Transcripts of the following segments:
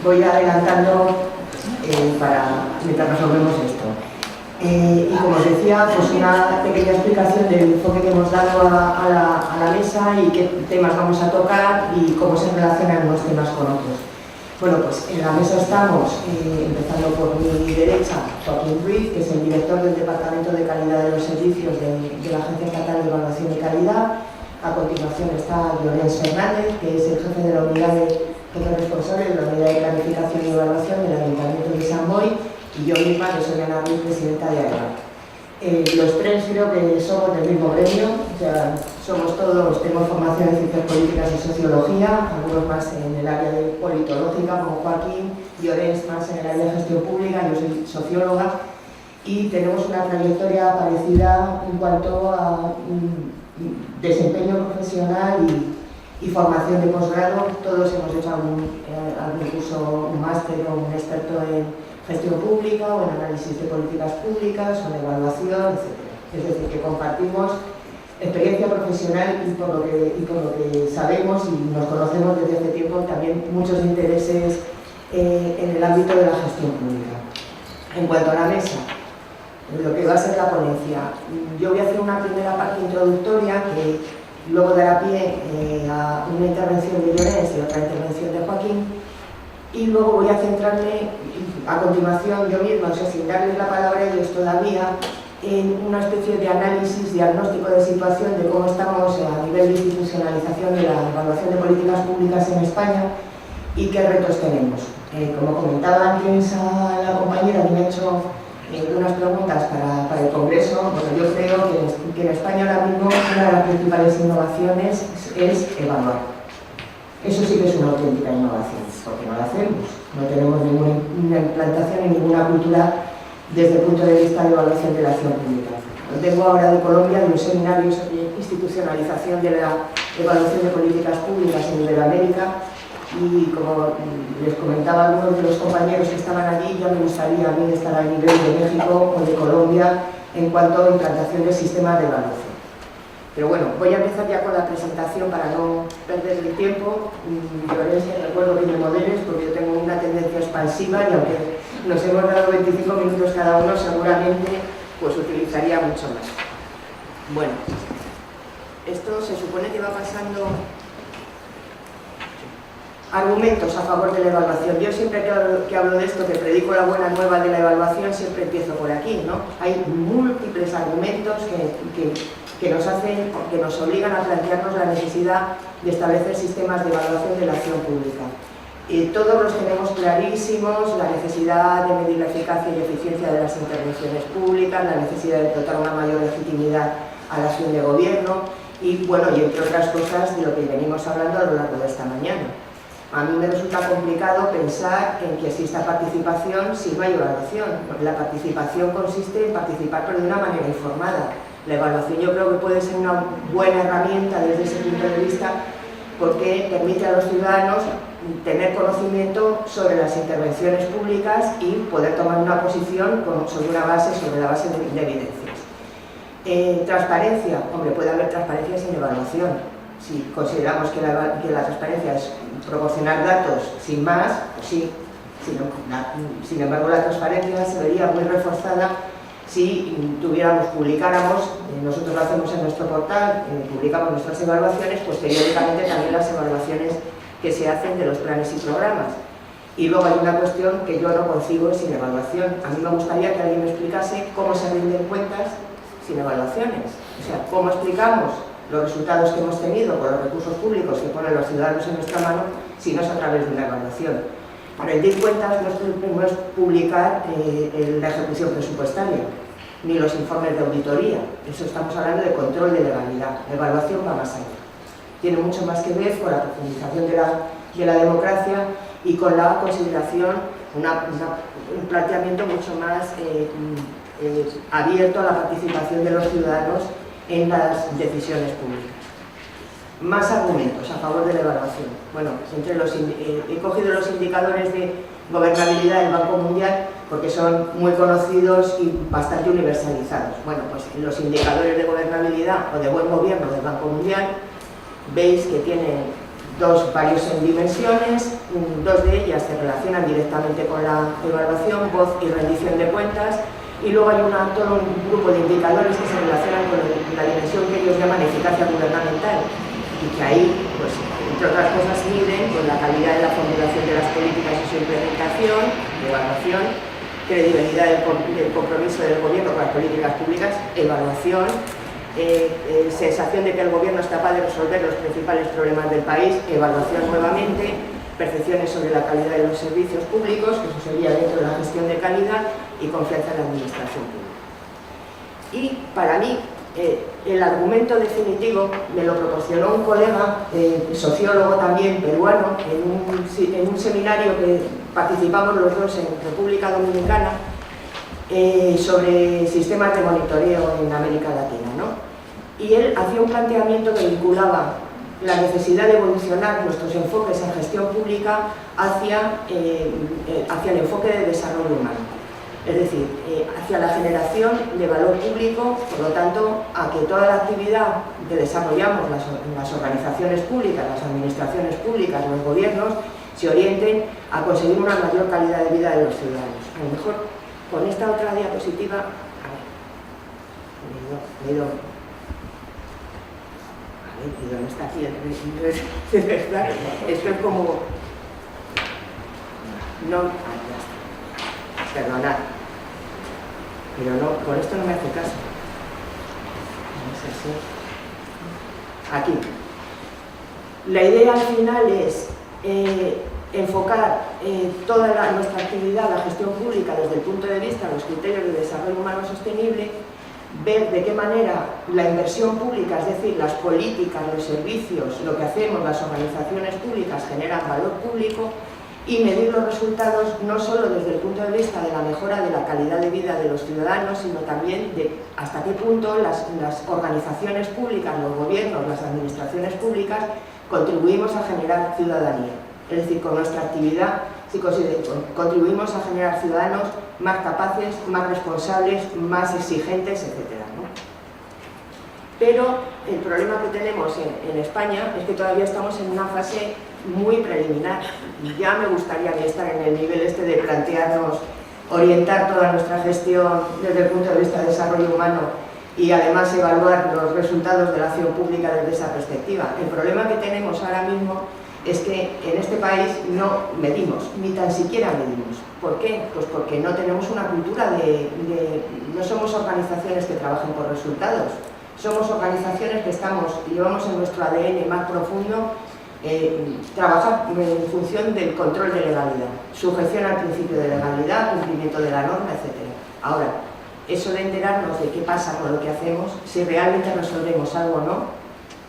voy adelantando mientras resolvemos esto. Y como os decía, pues una pequeña explicación del enfoque que hemos dado a la mesa y qué temas vamos a tocar y cómo se relacionan unos temas con otros. Bueno, pues en la mesa estamos, empezando por mi derecha, Joaquín Ruiz, que es el director del Departamento de Calidad de los Servicios de la Agencia Estatal de Evaluación y Calidad. A continuación está Llorens Fernández, que es el jefe de la unidad jefe responsable de la unidad de planificación y evaluación del Ayuntamiento de Sant Boi, y yo misma, que soy Ana Ruiz, presidenta de AEVA. Los tres creo que somos del mismo gremio, o sea, somos todos, tenemos formación en ciencias políticas y sociología, algunos más en el área de politológica, como Joaquín, Llorens más en el área de gestión pública, yo soy socióloga, y tenemos una trayectoria parecida en cuanto a desempeño profesional y formación de posgrado. Todos hemos hecho algún curso, un máster o un experto en gestión pública o en análisis de políticas públicas o en evaluación, etc. Es decir, que compartimos experiencia profesional y por lo que sabemos y nos conocemos desde hace tiempo, también muchos intereses en el ámbito de la gestión pública. En cuanto a la mesa, lo que va a ser la ponencia, yo voy a hacer una primera parte introductoria que luego dará pie a una intervención de Llorens y otra intervención de Joaquín, y luego voy a centrarme a continuación yo misma, o sea, sin darles la palabra a ellos todavía, en una especie de análisis, diagnóstico de situación de cómo estamos a nivel de institucionalización de la evaluación de políticas públicas en España y qué retos tenemos. Como comentaba antes a la compañera que me ha hecho unas preguntas para el Congreso, bueno, yo creo que en España ahora mismo una de las principales innovaciones es evaluar. Eso sí que es una auténtica innovación, porque no la hacemos. No tenemos ninguna implantación ni ninguna cultura desde el punto de vista de evaluación de la acción pública. Vengo ahora de Colombia, de un seminario sobre institucionalización de la evaluación de políticas públicas en Iberoamérica, y como les comentaba a algunos de los compañeros que estaban allí, ya me gustaría a mí estar a nivel de México o de Colombia en cuanto a implantación del sistema de evaluación. Pero bueno, voy a empezar ya con la presentación para no perder el tiempo. Llorens, recuerdo que me moderes porque yo tengo una tendencia expansiva y aunque nos hemos dado 25 minutos cada uno, seguramente pues utilizaría mucho más. Bueno, esto se supone que va pasando. Argumentos a favor de la evaluación. Yo siempre que hablo de esto, que predico la buena nueva de la evaluación, siempre empiezo por aquí, ¿no? Hay múltiples argumentos que nos obligan a plantearnos la necesidad de establecer sistemas de evaluación de la acción pública. Todos los tenemos clarísimos, la necesidad de medir la eficacia y eficiencia de las intervenciones públicas, la necesidad de dotar una mayor legitimidad a la acción de gobierno y, bueno, y entre otras cosas de lo que venimos hablando a lo largo de esta mañana. A mí me resulta complicado pensar en que exista participación si no hay evaluación, porque la participación consiste en participar pero de una manera informada. La evaluación yo creo que puede ser una buena herramienta desde ese punto de vista porque permite a los ciudadanos tener conocimiento sobre las intervenciones públicas y poder tomar una posición sobre la base de evidencias. Transparencia, hombre, puede haber transparencia sin evaluación. Si consideramos que la transparencia es proporcionar datos sin más, pues sí. Sin embargo, la transparencia se vería muy reforzada si publicáramos, nosotros lo hacemos en nuestro portal, publicamos nuestras evaluaciones, pues periódicamente también las evaluaciones que se hacen de los planes y programas. Y luego hay una cuestión que yo no concibo sin evaluación. A mí me gustaría que alguien me explicase cómo se rinden cuentas sin evaluaciones. O sea, cómo explicamos los resultados que hemos tenido con los recursos públicos que ponen los ciudadanos en nuestra mano si no es a través de una evaluación. Rendir cuentas no es publicar la ejecución presupuestaria, ni los informes de auditoría. Eso estamos hablando de control de legalidad. La evaluación va más allá. Tiene mucho más que ver con la profundización de la democracia y con la consideración, un planteamiento mucho más abierto a la participación de los ciudadanos en las decisiones públicas. Más argumentos a favor de la evaluación. Bueno, he cogido los indicadores de gobernabilidad del Banco Mundial porque son muy conocidos y bastante universalizados. Bueno, pues en los indicadores de gobernabilidad o de buen gobierno del Banco Mundial veis que tienen varios en dimensiones, dos de ellas se relacionan directamente con la evaluación, voz y rendición de cuentas, y luego hay todo un grupo de indicadores que se relacionan con la dimensión que ellos llaman eficacia gubernamental, y que ahí, pues, entre otras cosas, miden con la calidad de la formulación de las políticas y su implementación, de evaluación, credibilidad del compromiso del gobierno con las políticas públicas, evaluación, sensación de que el gobierno es capaz de resolver los principales problemas del país, evaluación nuevamente, percepciones sobre la calidad de los servicios públicos, que eso sería dentro de la gestión de calidad, y confianza en la administración pública. Y para mí, el argumento definitivo me lo proporcionó un colega, sociólogo también, peruano, en un seminario que participamos los dos en República Dominicana, sobre sistemas de monitoreo en América Latina, ¿no? Y él hacía un planteamiento que vinculaba la necesidad de evolucionar nuestros enfoques en gestión pública hacia el enfoque de desarrollo humano. Es decir, hacia la generación de valor público, por lo tanto, a que toda la actividad que desarrollamos las organizaciones públicas, las administraciones públicas, los gobiernos, se orienten a conseguir una mayor calidad de vida de los ciudadanos. A lo mejor con esta otra diapositiva, a ver, ¿y dónde está aquí? Esto es como... No, ya está. Perdonad. Pero no, con esto no me hace caso. Aquí. La idea al final es enfocar toda nuestra actividad, la gestión pública, desde el punto de vista de los criterios de desarrollo humano sostenible, ver de qué manera la inversión pública, es decir, las políticas, los servicios, lo que hacemos, las organizaciones públicas generan valor público, y medir los resultados no solo desde el punto de vista de la mejora de la calidad de vida de los ciudadanos, sino también de hasta qué punto las organizaciones públicas, los gobiernos, las administraciones públicas contribuimos a generar ciudadanía. Es decir, con nuestra actividad si contribuimos a generar ciudadanos más capaces, más responsables, más exigentes, etc., ¿no? Pero el problema que tenemos en España es que todavía estamos en una fase muy preliminar, y ya me gustaría estar en el nivel este de plantearnos, orientar toda nuestra gestión desde el punto de vista de desarrollo humano y además evaluar los resultados de la acción pública desde esa perspectiva. El problema que tenemos ahora mismo es que en este país no medimos, ni tan siquiera medimos. ¿Por qué? Pues porque no tenemos una cultura no somos organizaciones que trabajen por resultados, somos organizaciones que llevamos en nuestro ADN más profundo trabajar en función del control de legalidad, sujeción al principio de legalidad, cumplimiento de la norma, etc. Ahora, eso de enterarnos de qué pasa con lo que hacemos, si realmente resolvemos algo o no,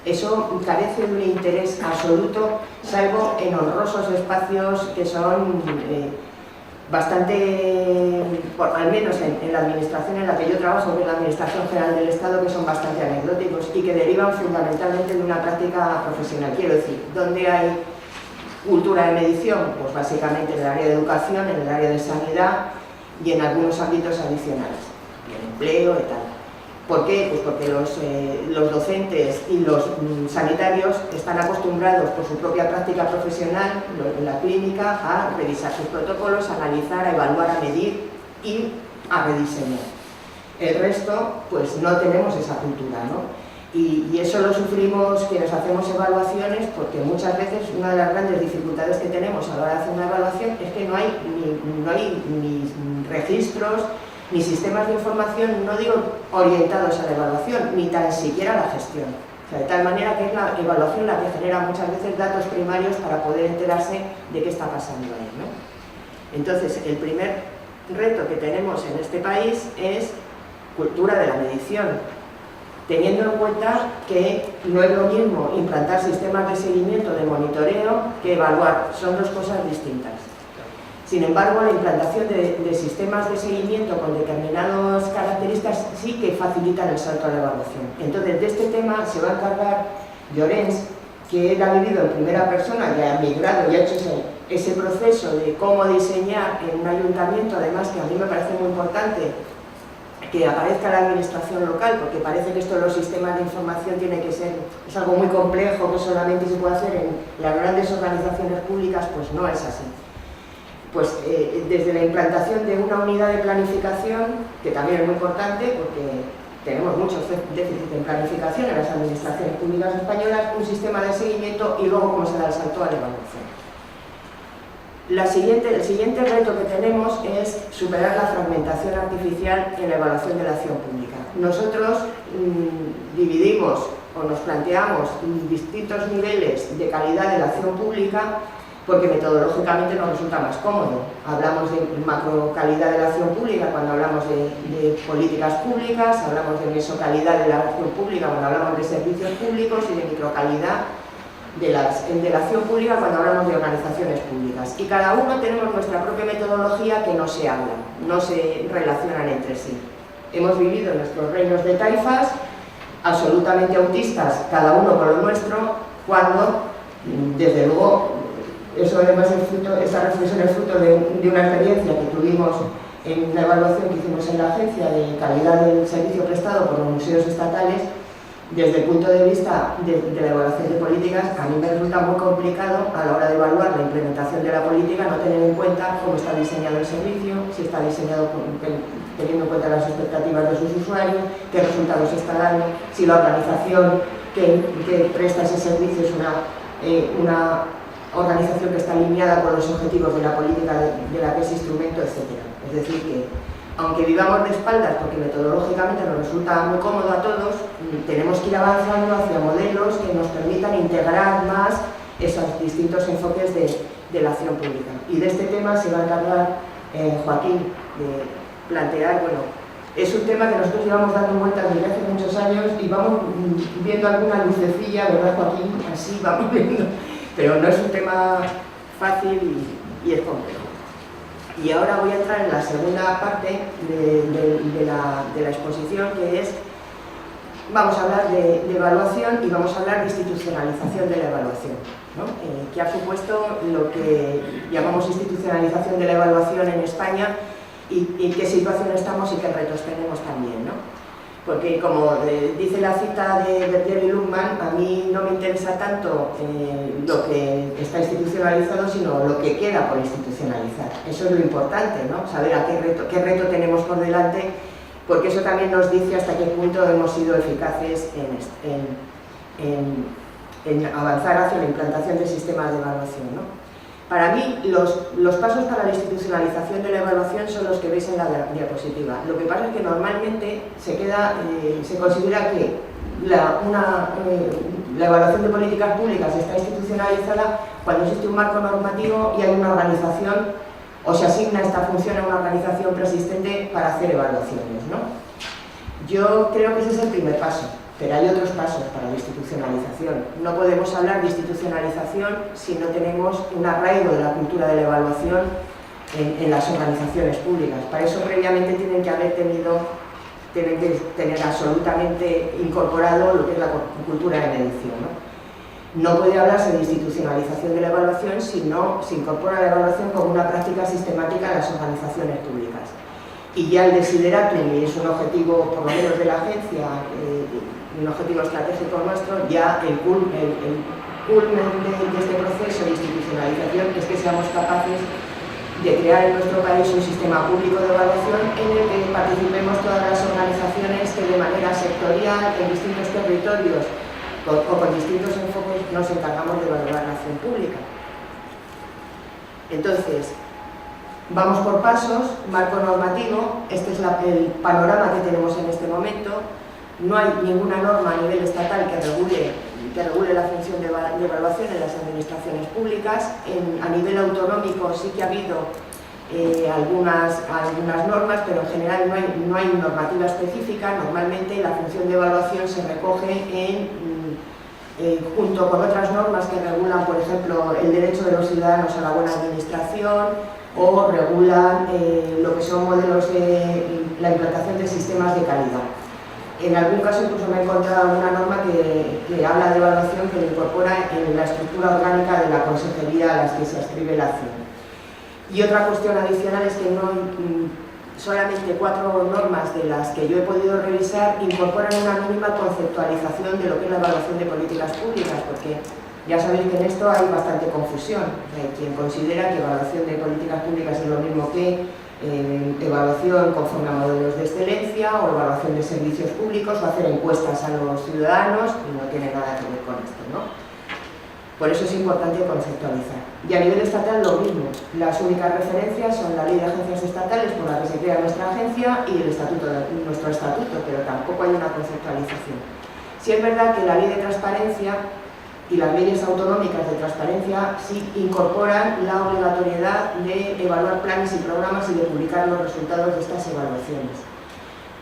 eso carece de un interés absoluto, salvo en honrosos espacios que son bastante, al menos en la administración en la que yo trabajo, que es la Administración General del Estado, que son bastante anecdóticos y que derivan fundamentalmente de una práctica profesional. Quiero decir, donde hay cultura de medición, pues básicamente en el área de educación, en el área de sanidad y en algunos ámbitos adicionales, el empleo y tal. ¿Por qué? Pues porque los docentes y los sanitarios están acostumbrados por su propia práctica profesional en la clínica a revisar sus protocolos, a analizar, a evaluar, a medir y a rediseñar. El resto, pues no tenemos esa cultura, ¿no? Y eso lo sufrimos quienes hacemos evaluaciones, porque muchas veces una de las grandes dificultades que tenemos a la hora de hacer una evaluación es que no hay ni registros, ni sistemas de información, no digo orientados a la evaluación, ni tan siquiera a la gestión. O sea, de tal manera que es la evaluación la que genera muchas veces datos primarios para poder enterarse de qué está pasando ahí, ¿no? Entonces, el primer reto que tenemos en este país es cultura de la medición, teniendo en cuenta que no es lo mismo implantar sistemas de seguimiento, de monitoreo, que evaluar. Son dos cosas distintas. Sin embargo, la implantación de sistemas de seguimiento con determinadas características sí que facilitan el salto a la evaluación. Entonces, de este tema se va a encargar Llorens, que él ha vivido en primera persona, ya ha migrado y ha hecho ese proceso de cómo diseñar en un ayuntamiento, además que a mí me parece muy importante, que aparezca la administración local, porque parece que esto de los sistemas de información tiene que ser, es algo muy complejo que solamente se puede hacer en las grandes organizaciones públicas, pues no es así. Pues desde la implantación de una unidad de planificación, que también es muy importante porque tenemos muchos déficits en planificación en las administraciones públicas españolas, un sistema de seguimiento y luego cómo se da el salto a la evaluación. El siguiente reto que tenemos es superar la fragmentación artificial en la evaluación de la acción pública. Nosotros dividimos o nos planteamos distintos niveles de calidad de la acción pública porque metodológicamente nos resulta más cómodo. Hablamos de macrocalidad de la acción pública cuando hablamos de políticas públicas, hablamos de mesocalidad de la acción pública cuando hablamos de servicios públicos y de microcalidad de la acción pública cuando hablamos de organizaciones públicas. Y cada uno tenemos nuestra propia metodología que no se hablan, no se relacionan entre sí. Hemos vivido en nuestros reinos de taifas, absolutamente autistas, cada uno con lo nuestro, cuando, desde luego, eso además esta reflexión es fruto de una experiencia que tuvimos en una evaluación que hicimos en la Agencia de Calidad del Servicio Prestado por los museos estatales. Desde el punto de vista de la evaluación de políticas, a mí me resulta muy complicado a la hora de evaluar la implementación de la política no tener en cuenta cómo está diseñado el servicio, si está diseñado teniendo en cuenta las expectativas de sus usuarios, qué resultados está dando, si la organización que presta ese servicio es una organización que está alineada con los objetivos de la política de la que es instrumento, etc. Es decir, que aunque vivamos de espaldas, porque metodológicamente nos resulta muy cómodo a todos, tenemos que ir avanzando hacia modelos que nos permitan integrar más esos distintos enfoques de la acción pública. Y de este tema se va a encargar Joaquín de plantear, bueno, es un tema que nosotros llevamos dando vueltas desde hace muchos años y vamos viendo alguna lucecilla, ¿verdad, Joaquín? Así vamos viendo, pero no es un tema fácil y es complejo. Y ahora voy a entrar en la segunda parte de la exposición, que es, vamos a hablar de evaluación y vamos a hablar de institucionalización de la evaluación, ¿no? Que ha supuesto lo que llamamos institucionalización de la evaluación en España y qué situación estamos y qué retos tenemos también, ¿no? Porque como dice la cita de Berger y Luhmann, a mí no me interesa tanto lo que está institucionalizado, sino lo que queda por institucionalizar. Eso es lo importante, ¿no? Saber a qué reto tenemos por delante, porque eso también nos dice hasta qué punto hemos sido eficaces en avanzar hacia la implantación de sistemas de evaluación, ¿no? Para mí, los pasos para la institucionalización de la evaluación son los que veis en la diapositiva. Lo que pasa es que normalmente se considera que la evaluación de políticas públicas está institucionalizada cuando existe un marco normativo y hay una organización, o se asigna esta función a una organización preexistente para hacer evaluaciones, ¿no? Yo creo que ese es el primer paso. Pero hay otros pasos para la institucionalización. No podemos hablar de institucionalización si no tenemos un arraigo de la cultura de la evaluación en las organizaciones públicas. Para eso previamente tienen que tener absolutamente incorporado lo que es la cultura de medición, ¿no? puede hablarse de institucionalización de la evaluación si no se incorpora la evaluación como una práctica sistemática en las organizaciones públicas. Y ya el desideratum, y es un objetivo por lo menos de la agencia, un objetivo estratégico nuestro, ya el culmen de este proceso de institucionalización es que seamos capaces de crear en nuestro país un sistema público de evaluación en el que participemos todas las organizaciones que de manera sectorial, en distintos territorios o con distintos enfoques nos encargamos de evaluar la acción pública. Entonces, vamos por pasos, marco normativo, este es el panorama que tenemos en este momento. No hay ninguna norma a nivel estatal que regule la función de evaluación en las administraciones públicas. A nivel autonómico sí que ha habido algunas normas, pero en general no hay normativa específica. Normalmente la función de evaluación se recoge junto con otras normas que regulan, por ejemplo, el derecho de los ciudadanos a la buena administración o regulan lo que son modelos de la implantación de sistemas de calidad. En algún caso incluso me he encontrado una norma que habla de evaluación que lo incorpora en la estructura orgánica de la consejería a la que se adscribe la acción. Y otra cuestión adicional es que solamente 4 normas de las que yo he podido revisar incorporan una mínima conceptualización de lo que es la evaluación de políticas públicas, porque ya sabéis que en esto hay bastante confusión. Hay quien considera que evaluación de políticas públicas es lo mismo que evaluación conforme a modelos de excelencia o evaluación de servicios públicos o hacer encuestas a los ciudadanos, y no tiene nada que ver con esto, ¿no? Por eso es importante conceptualizar. Y a nivel estatal lo mismo. Las únicas referencias son la Ley de Agencias Estatales por la que se crea nuestra agencia y el nuestro estatuto, pero tampoco hay una conceptualización. Sí es verdad que la Ley de Transparencia y las leyes autonómicas de transparencia sí incorporan la obligatoriedad de evaluar planes y programas y de publicar los resultados de estas evaluaciones.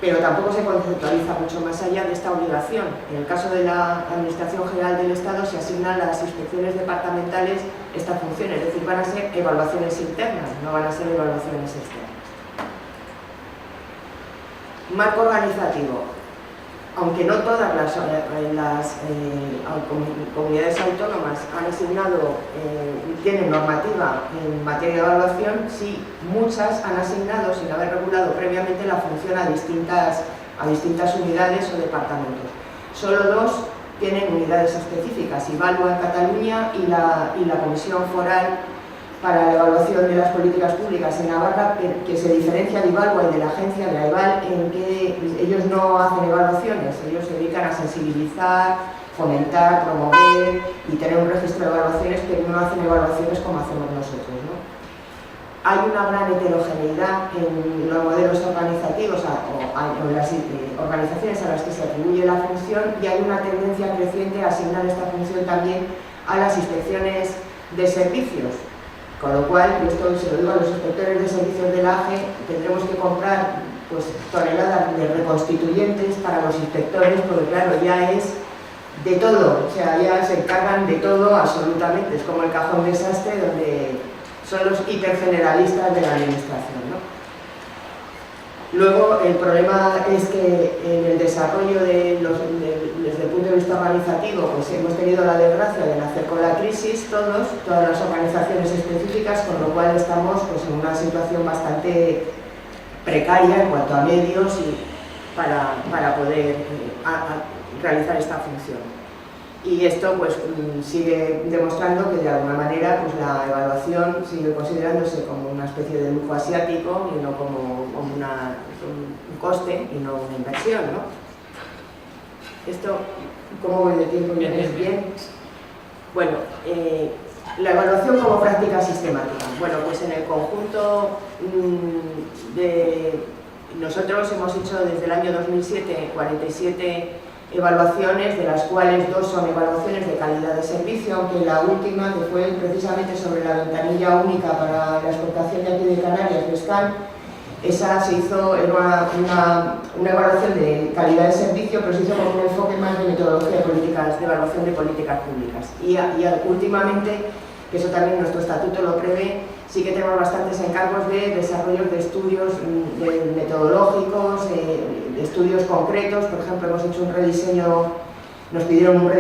Pero tampoco se conceptualiza mucho más allá de esta obligación. En el caso de la Administración General del Estado se asignan a las inspecciones departamentales esta función, es decir, van a ser evaluaciones internas, no van a ser evaluaciones externas. Marco organizativo. Aunque no todas las comunidades autónomas han asignado, tienen normativa en materia de evaluación, sí, muchas han asignado, sin haber regulado previamente, la función a distintas unidades o departamentos. Solo 2 tienen unidades específicas, Ivalua en Cataluña y la Comisión Foral para la evaluación de las políticas públicas en Navarra, que se diferencia de Ivalua y de la agencia de AEVAL en que ellos no hacen evaluaciones, ellos se dedican a sensibilizar, fomentar, promover y tener un registro de evaluaciones, pero no hacen evaluaciones como hacemos nosotros, ¿no? Hay una gran heterogeneidad en los modelos organizativos o en las organizaciones a las que se atribuye la función, y hay una tendencia creciente a asignar esta función también a las inspecciones de servicios. Con lo cual, yo esto se lo digo a los inspectores de servicios de la AGE, tendremos que comprar pues, toneladas de reconstituyentes para los inspectores, porque claro, ya es de todo, o sea, ya se encargan de todo absolutamente, es como el cajón desastre donde son los hipergeneralistas de la administración, ¿no? Luego, el problema es que en el desarrollo desde el punto de vista organizativo, pues hemos tenido la desgracia de nacer con la crisis todas las organizaciones específicas, con lo cual estamos pues, en una situación bastante precaria en cuanto a medios y para poder realizar esta función. Y esto pues sigue demostrando que de alguna manera pues, la evaluación sigue considerándose como una especie de lujo asiático y no como un coste y no una inversión, ¿no? Esto, ¿cómo voy de tiempo? ¿Bien? Bueno, la evaluación como práctica sistemática. Bueno, pues en el conjunto nosotros hemos hecho desde el año 2007 47 evaluaciones, de las cuales 2 son evaluaciones de calidad de servicio, aunque la última, que fue precisamente sobre la ventanilla única para la exportación de aquí de Canarias, de SCAN, esa se hizo, era una evaluación de calidad de servicio, pero se hizo con un enfoque más de metodología de evaluación de políticas públicas. Y últimamente, que eso también nuestro estatuto lo prevé, sí que tenemos bastantes encargos de desarrollo de estudios metodológicos, de estudios concretos. Por ejemplo, hemos hecho un rediseño, nos pidieron un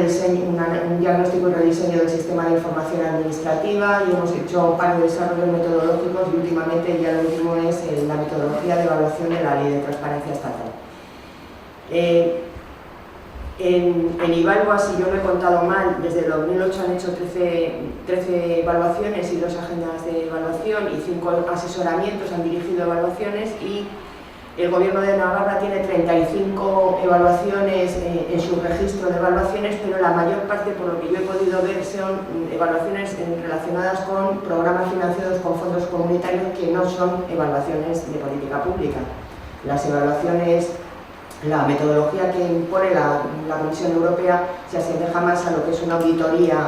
diagnóstico y rediseño del sistema de información administrativa, y hemos hecho un par de desarrollos metodológicos, y últimamente ya lo último es la metodología de evaluación de la Ley de Transparencia Estatal. En Ivalua, si yo no he contado mal, desde el 2008 han hecho 13 evaluaciones y 2 agendas de evaluación y 5 asesoramientos, han dirigido evaluaciones, y el Gobierno de Navarra tiene 35 evaluaciones en su registro de evaluaciones, pero la mayor parte, por lo que yo he podido ver, son evaluaciones relacionadas con programas financiados con fondos comunitarios que no son evaluaciones de política pública. Las evaluaciones, la metodología que impone la Comisión Europea se asemeja más a lo que es una auditoría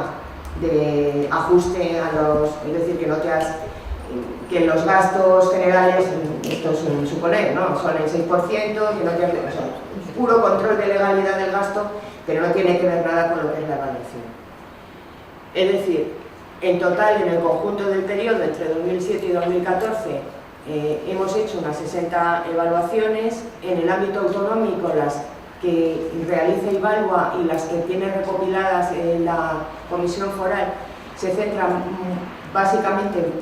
de ajuste a los, es decir, que los gastos generales, esto es suponer, ¿no? Son el 6%, que no tiene, o sea, puro control de legalidad del gasto, pero no tiene que ver nada con lo que es la evaluación. Es decir, en total, en el conjunto del periodo entre 2007 y 2014, hemos hecho unas 60 evaluaciones. En el ámbito autonómico, las que realiza Ivalua y las que tiene recopiladas la Comisión Foral se centran básicamente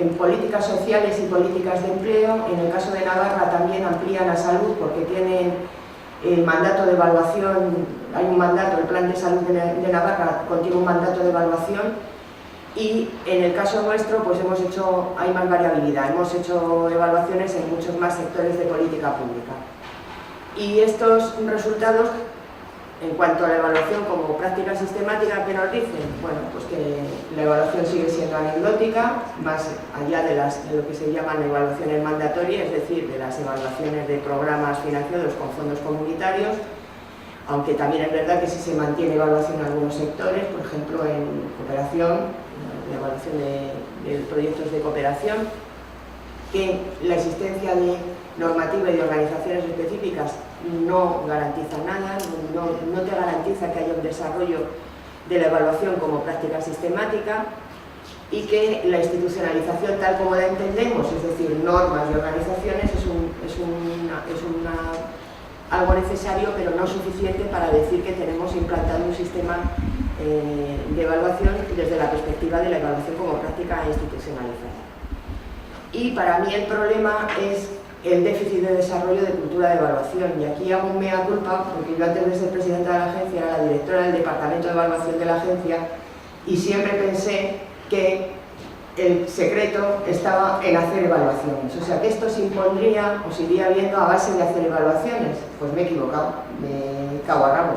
en políticas sociales y políticas de empleo. En el caso de Navarra también amplían a salud porque tienen el mandato de evaluación, hay un mandato, el plan de salud de Navarra contiene un mandato de evaluación, y en el caso nuestro pues hay más variabilidad, hemos hecho evaluaciones en muchos más sectores de política pública. Y estos resultados, en cuanto a la evaluación como práctica sistemática, ¿qué nos dicen? Bueno, pues que la evaluación sigue siendo anecdótica, más allá de lo que se llaman evaluaciones mandatorias, es decir, de las evaluaciones de programas financiados con fondos comunitarios, aunque también es verdad que sí se mantiene evaluación en algunos sectores, por ejemplo en cooperación, la evaluación de proyectos de cooperación, que la existencia de normativa y de organizaciones específicas no garantiza nada, no te garantiza que haya un desarrollo de la evaluación como práctica sistemática, y que la institucionalización tal como la entendemos, es decir, normas y organizaciones, algo necesario pero no suficiente para decir que tenemos implantado un sistema de evaluación desde la perspectiva de la evaluación como práctica institucionalizada. Y para mí el problema es el déficit de desarrollo de cultura de evaluación, y aquí hago un mea culpa porque yo antes de ser presidenta de la agencia era la directora del departamento de evaluación de la agencia, y siempre pensé que el secreto estaba en hacer evaluaciones, o sea que esto se impondría o se iría viendo a base de hacer evaluaciones. Pues me he equivocado, me cago a rabo,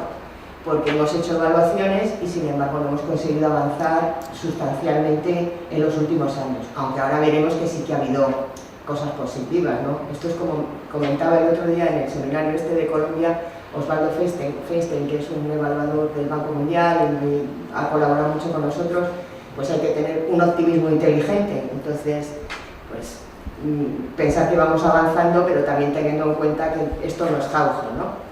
porque hemos hecho evaluaciones y sin embargo no hemos conseguido avanzar sustancialmente en los últimos años, aunque ahora veremos que sí que ha habido cosas positivas, ¿no? Esto es como comentaba el otro día en el seminario de Colombia, Osvaldo Feinstein, que es un evaluador del Banco Mundial y ha colaborado mucho con nosotros. Pues hay que tener un optimismo inteligente, entonces pues pensar que vamos avanzando, pero también teniendo en cuenta que esto no es jauja, ¿no?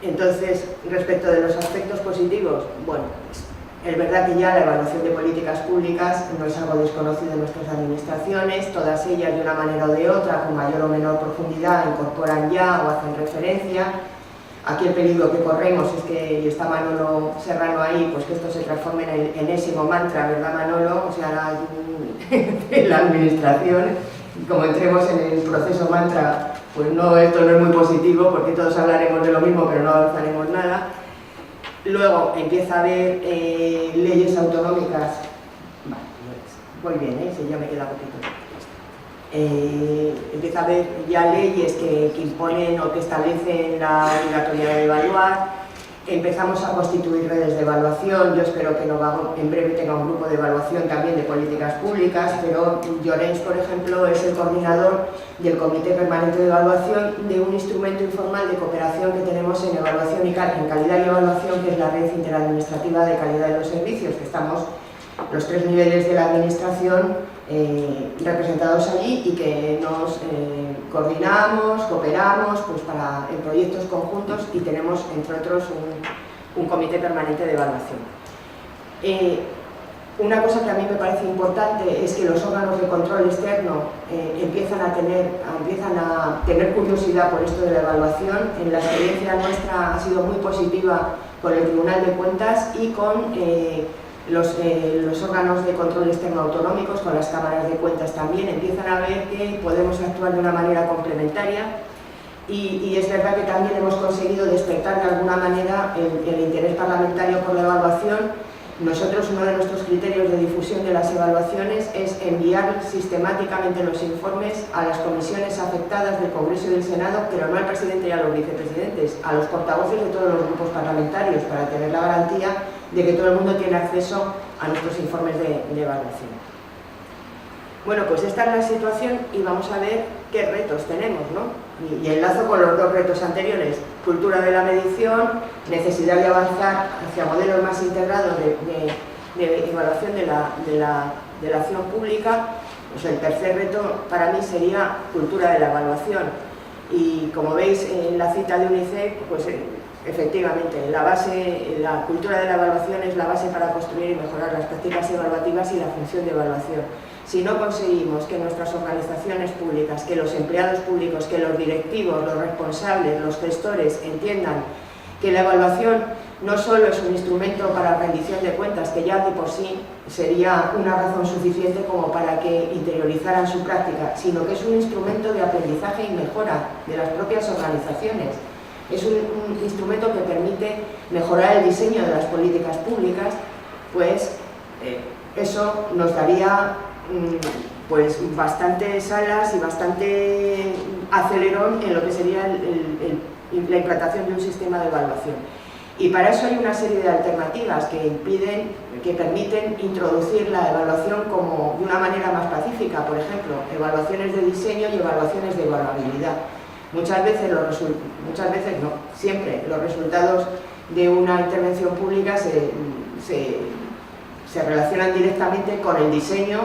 Entonces, respecto de los aspectos positivos, bueno, pues, es verdad que ya la evaluación de políticas públicas no es algo desconocido en nuestras administraciones, todas ellas de una manera o de otra, con mayor o menor profundidad, incorporan ya o hacen referencia. Aquí el peligro que corremos es que, y está Manolo Serrano ahí, pues que esto se transforme en el enésimo mantra, ¿verdad Manolo? O sea, en la administración, y como entremos en el proceso mantra, pues no, esto no es muy positivo porque todos hablaremos de lo mismo pero no avanzaremos nada. Luego empieza a haber leyes autonómicas, voy bien, si ya me queda poquito. Empieza a haber ya leyes que imponen o que establecen la obligatoriedad de evaluar. Empezamos a constituir redes de evaluación. Yo espero que en breve tenga un grupo de evaluación también de políticas públicas, pero Llorens, por ejemplo, es el coordinador del Comité Permanente de Evaluación de un instrumento informal de cooperación que tenemos en evaluación y en calidad y evaluación, que es la Red Interadministrativa de Calidad de los Servicios, que estamos los 3 niveles de la administración representados allí, y que nos coordinamos, cooperamos pues en proyectos conjuntos, y tenemos entre otros un comité permanente de evaluación. Una cosa que a mí me parece importante es que los órganos de control externo empiezan a tener curiosidad por esto de la evaluación. En la experiencia nuestra ha sido muy positiva con el Tribunal de Cuentas y con los órganos de control externo autonómicos, con las cámaras de cuentas también. Empiezan a ver que podemos actuar de una manera complementaria, y es verdad que también hemos conseguido despertar de alguna manera el interés parlamentario por la evaluación. Nosotros, uno de nuestros criterios de difusión de las evaluaciones es enviar sistemáticamente los informes a las comisiones afectadas del Congreso y del Senado, pero no al presidente y a los vicepresidentes, a los portavoces de todos los grupos parlamentarios, para tener la garantía de que todo el mundo tiene acceso a nuestros informes de evaluación. Bueno, pues esta es la situación y vamos a ver qué retos tenemos, ¿no? Y enlazo con los dos retos anteriores: cultura de la medición, necesidad de avanzar hacia modelos más integrados de evaluación de la acción pública. Pues el tercer reto para mí sería cultura de la evaluación. Y como veis en la cita de UNICEF, pues efectivamente, la cultura de la evaluación es la base para construir y mejorar las prácticas evaluativas y la función de evaluación. Si no conseguimos que nuestras organizaciones públicas, que los empleados públicos, que los directivos, los responsables, los gestores entiendan que la evaluación no solo es un instrumento para rendición de cuentas, que ya de por sí sería una razón suficiente como para que interiorizaran su práctica, sino que es un instrumento de aprendizaje y mejora de las propias organizaciones. Es un instrumento que permite mejorar el diseño de las políticas públicas, pues eso nos daría pues bastantes alas y bastante acelerón en lo que sería la implantación de un sistema de evaluación. Y para eso hay una serie de alternativas que permiten introducir la evaluación como de una manera más pacífica, por ejemplo, evaluaciones de diseño y evaluaciones de evaluabilidad. Muchas veces no, siempre los resultados de una intervención pública se relacionan directamente con el diseño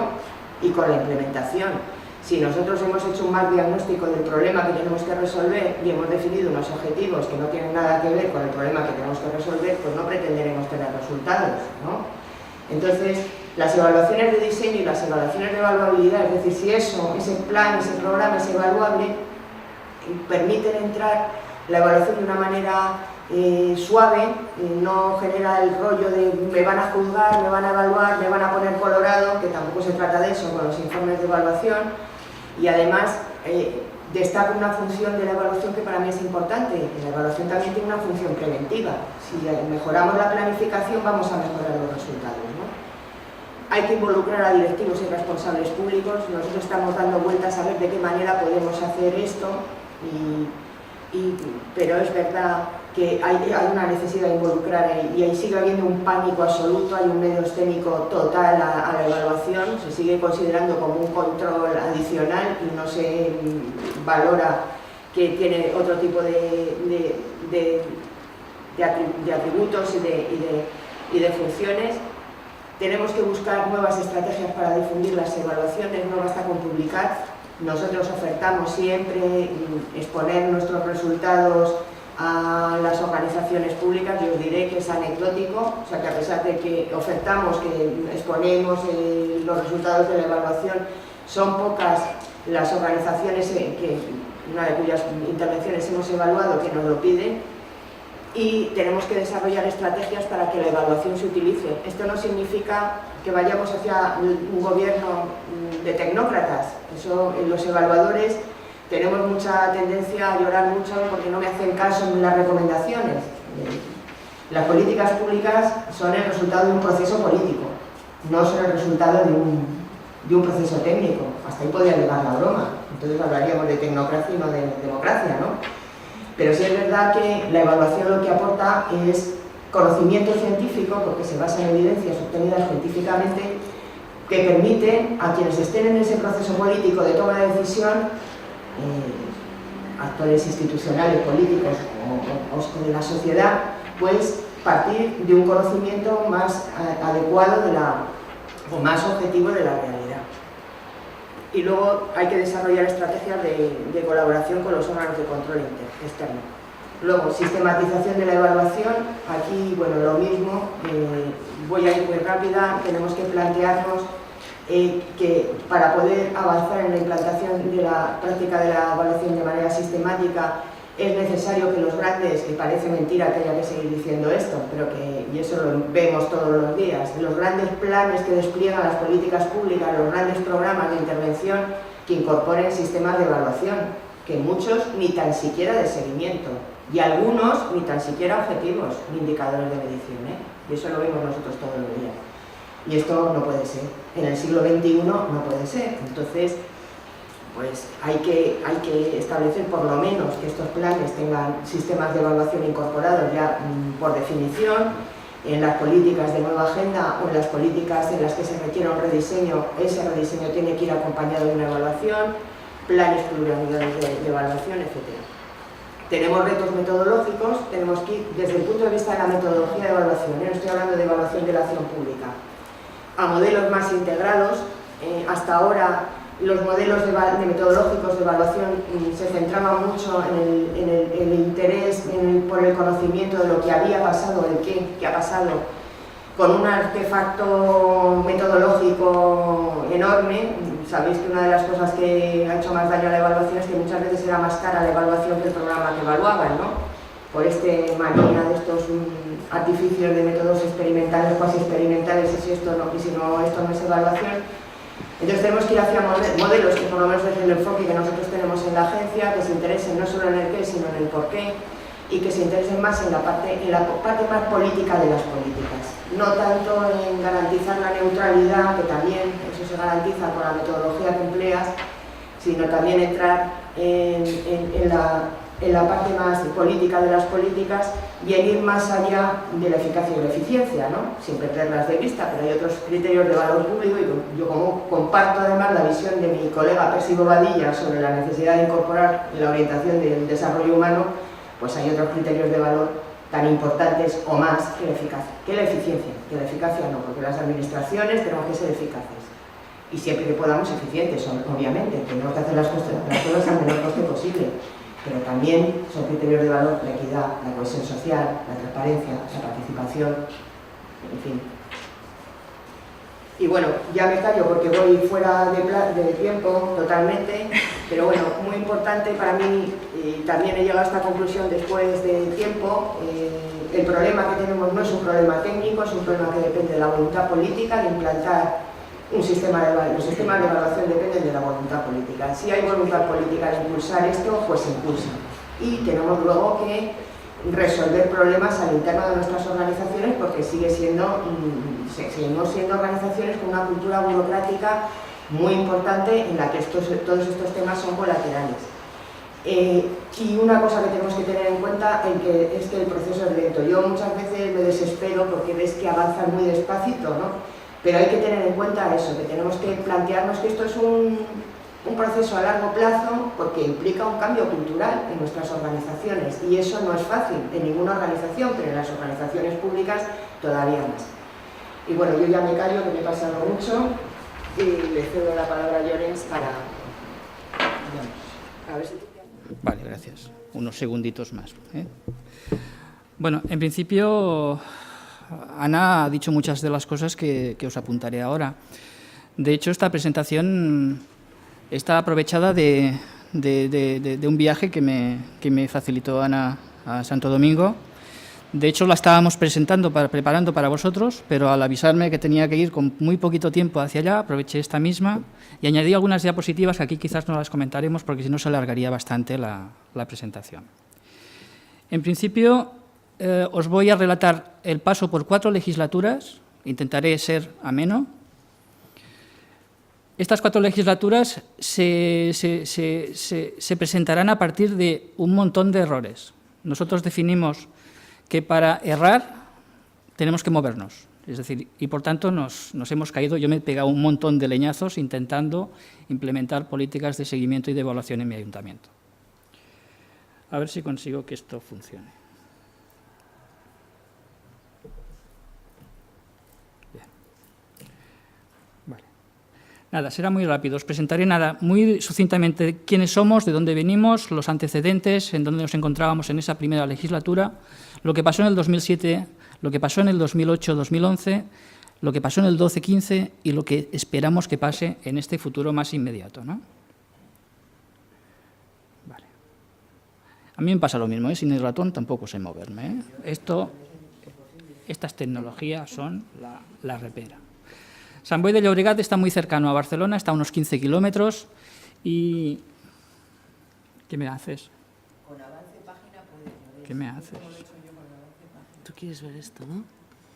y con la implementación. Si nosotros hemos hecho un mal diagnóstico del problema que tenemos que resolver y hemos definido unos objetivos que no tienen nada que ver con el problema que tenemos que resolver, pues no pretenderemos tener resultados, ¿no? Entonces, las evaluaciones de diseño y las evaluaciones de evaluabilidad, es decir, si ese plan, ese programa es evaluable, permiten entrar la evaluación de una manera suave, no genera el rollo de me van a juzgar, me van a evaluar, me van a poner colorado, que tampoco se trata de eso con los informes de evaluación. Y además destaca una función de la evaluación que para mí es importante. La evaluación también tiene una función preventiva. Si mejoramos la planificación, vamos a mejorar los resultados, ¿no? Hay que involucrar a directivos y responsables públicos. Nosotros estamos dando vueltas a ver de qué manera podemos hacer esto, pero es verdad que hay una necesidad de involucrar y ahí sigue habiendo un pánico absoluto, hay un medio escénico total a la evaluación, se sigue considerando como un control adicional y no se valora que tiene otro tipo de atributos y de funciones. Tenemos que buscar nuevas estrategias para difundir las evaluaciones, no basta con publicar. Nosotros ofertamos siempre exponer nuestros resultados a las organizaciones públicas. Yo os diré que es anecdótico, o sea que a pesar de que ofertamos, que exponemos los resultados de la evaluación, son pocas las organizaciones una de cuyas intervenciones hemos evaluado que nos lo piden, y tenemos que desarrollar estrategias para que la evaluación se utilice. Esto no significa que vayamos hacia un gobierno de tecnócratas. Los evaluadores tenemos mucha tendencia a llorar mucho porque no me hacen caso en las recomendaciones. Las políticas públicas son el resultado de un proceso político, no son el resultado de un proceso técnico. Hasta ahí podría llegar la broma. Entonces hablaríamos de tecnocracia y no de democracia, ¿no? Pero sí es verdad que la evaluación lo que aporta es conocimiento científico, porque se basa en evidencias obtenidas científicamente, que permiten a quienes estén en ese proceso político de toma de decisión, actores institucionales, políticos o de la sociedad, pues partir de un conocimiento más adecuado o más objetivo de la realidad. Y luego hay que desarrollar estrategias de colaboración con los órganos de control externo. Luego, sistematización de la evaluación. Aquí, bueno, lo mismo, voy a ir muy rápida. Tenemos que plantearnos que para poder avanzar en la implantación de la práctica de la evaluación de manera sistemática es necesario que los grandes, que parece mentira que haya que seguir diciendo esto, pero y eso lo vemos todos los días, los grandes planes que despliegan las políticas públicas, los grandes programas de intervención que incorporen sistemas de evaluación, que muchos ni tan siquiera de seguimiento, y algunos ni tan siquiera objetivos ni indicadores de medición, y eso lo vemos nosotros todos los días. Y esto no puede ser, en el siglo XXI no puede ser. Entonces, pues hay que establecer por lo menos que estos planes tengan sistemas de evaluación incorporados ya por definición, en las políticas de nueva agenda o en las políticas en las que se requiera un rediseño. Ese rediseño tiene que ir acompañado de una evaluación, planes plurianuales de evaluación, etc. Tenemos retos metodológicos, tenemos que ir desde el punto de vista de la metodología de evaluación, no estoy hablando de evaluación de la acción pública, a modelos más integrados. Hasta ahora los modelos metodológicos de evaluación se centraban mucho en el interés por el conocimiento de lo que había pasado, el qué ha pasado, con un artefacto metodológico enorme. Sabéis que una de las cosas que ha hecho más daño a la evaluación es que muchas veces era más cara la evaluación que el programa que evaluaban, ¿no? por este manía de estos artificios de métodos experimentales, cuasi experimentales, y si esto no, esto no es evaluación. Entonces tenemos que ir hacia modelos que, por lo menos desde el enfoque que nosotros tenemos en la agencia, que se interesen no solo en el qué, sino en el por qué, y que se interesen más en la parte más política de las políticas. No tanto en garantizar la neutralidad, que también eso se garantiza con la metodología que empleas, sino también entrar en la parte más política de las políticas y en ir más allá de la eficacia y la eficiencia, ¿no? Sin perderlas de vista, pero hay otros criterios de valor público y yo como comparto además la visión de mi colega Percy Bobadilla sobre la necesidad de incorporar en la orientación del desarrollo humano, pues hay otros criterios de valor tan importantes o más que la eficiencia, que la eficacia no, porque las administraciones tenemos que ser eficaces y siempre que podamos eficientes, obviamente, tenemos que hacer las cosas al menor coste posible, pero también son criterios de valor la equidad, la cohesión social, la transparencia, la participación, en fin. Y bueno, ya me callo porque voy fuera de tiempo totalmente, pero bueno, muy importante para mí, y también he llegado a esta conclusión después de tiempo, el problema que tenemos no es un problema técnico, es un problema que depende de la voluntad política de implantar un sistema de evaluación. Los sistemas de evaluación dependen de la voluntad política. Si hay voluntad política de impulsar esto, pues se impulsa. Y tenemos luego que resolver problemas al interno de nuestras organizaciones porque seguimos siendo organizaciones con una cultura burocrática muy importante en la que todos estos temas son colaterales. Y una cosa que tenemos que tener en cuenta es que el proceso es lento. Yo muchas veces me desespero porque ves que avanzan muy despacito, ¿no? Pero hay que tener en cuenta eso, que tenemos que plantearnos que esto es un proceso a largo plazo porque implica un cambio cultural en nuestras organizaciones y eso no es fácil en ninguna organización, pero en las organizaciones públicas todavía más. Y bueno, yo ya me callo, que me he pasado mucho y le cedo la palabra a Llorens para... A ver si... Vale, gracias. Unos segunditos más, ¿eh? Bueno, en principio, Ana ha dicho muchas de las cosas que os apuntaré ahora. De hecho, esta presentación está aprovechada de un viaje que me facilitó Ana a Santo Domingo. De hecho, la estábamos preparando para vosotros, pero al avisarme que tenía que ir con muy poquito tiempo hacia allá, aproveché esta misma y añadí algunas diapositivas que aquí quizás no las comentaremos porque si no se alargaría bastante la presentación. En principio, os voy a relatar el paso por 4 legislaturas, intentaré ser ameno. Estas 4 legislaturas se presentarán a partir de un montón de errores. Nosotros definimos que para errar tenemos que movernos, es decir, y por tanto nos hemos caído, yo me he pegado un montón de leñazos intentando implementar políticas de seguimiento y de evaluación en mi ayuntamiento. A ver si consigo que esto funcione. Bien. Vale. Nada, será muy rápido, os presentaré muy sucintamente quiénes somos, de dónde venimos, los antecedentes, en dónde nos encontrábamos en esa primera legislatura, lo que pasó en el 2007, lo que pasó en el 2008-2011, lo que pasó en el 12-15 y lo que esperamos que pase en este futuro más inmediato, ¿no? Vale. A mí me pasa lo mismo, ¿eh? Sin el ratón tampoco sé moverme, ¿eh? Estas tecnologías son la repera. Sant Boi de Llobregat está muy cercano a Barcelona, está a unos 15 kilómetros y... ¿Qué me haces? Con avance página puedes... ¿Qué me haces? Tú quieres ver esto, ¿no?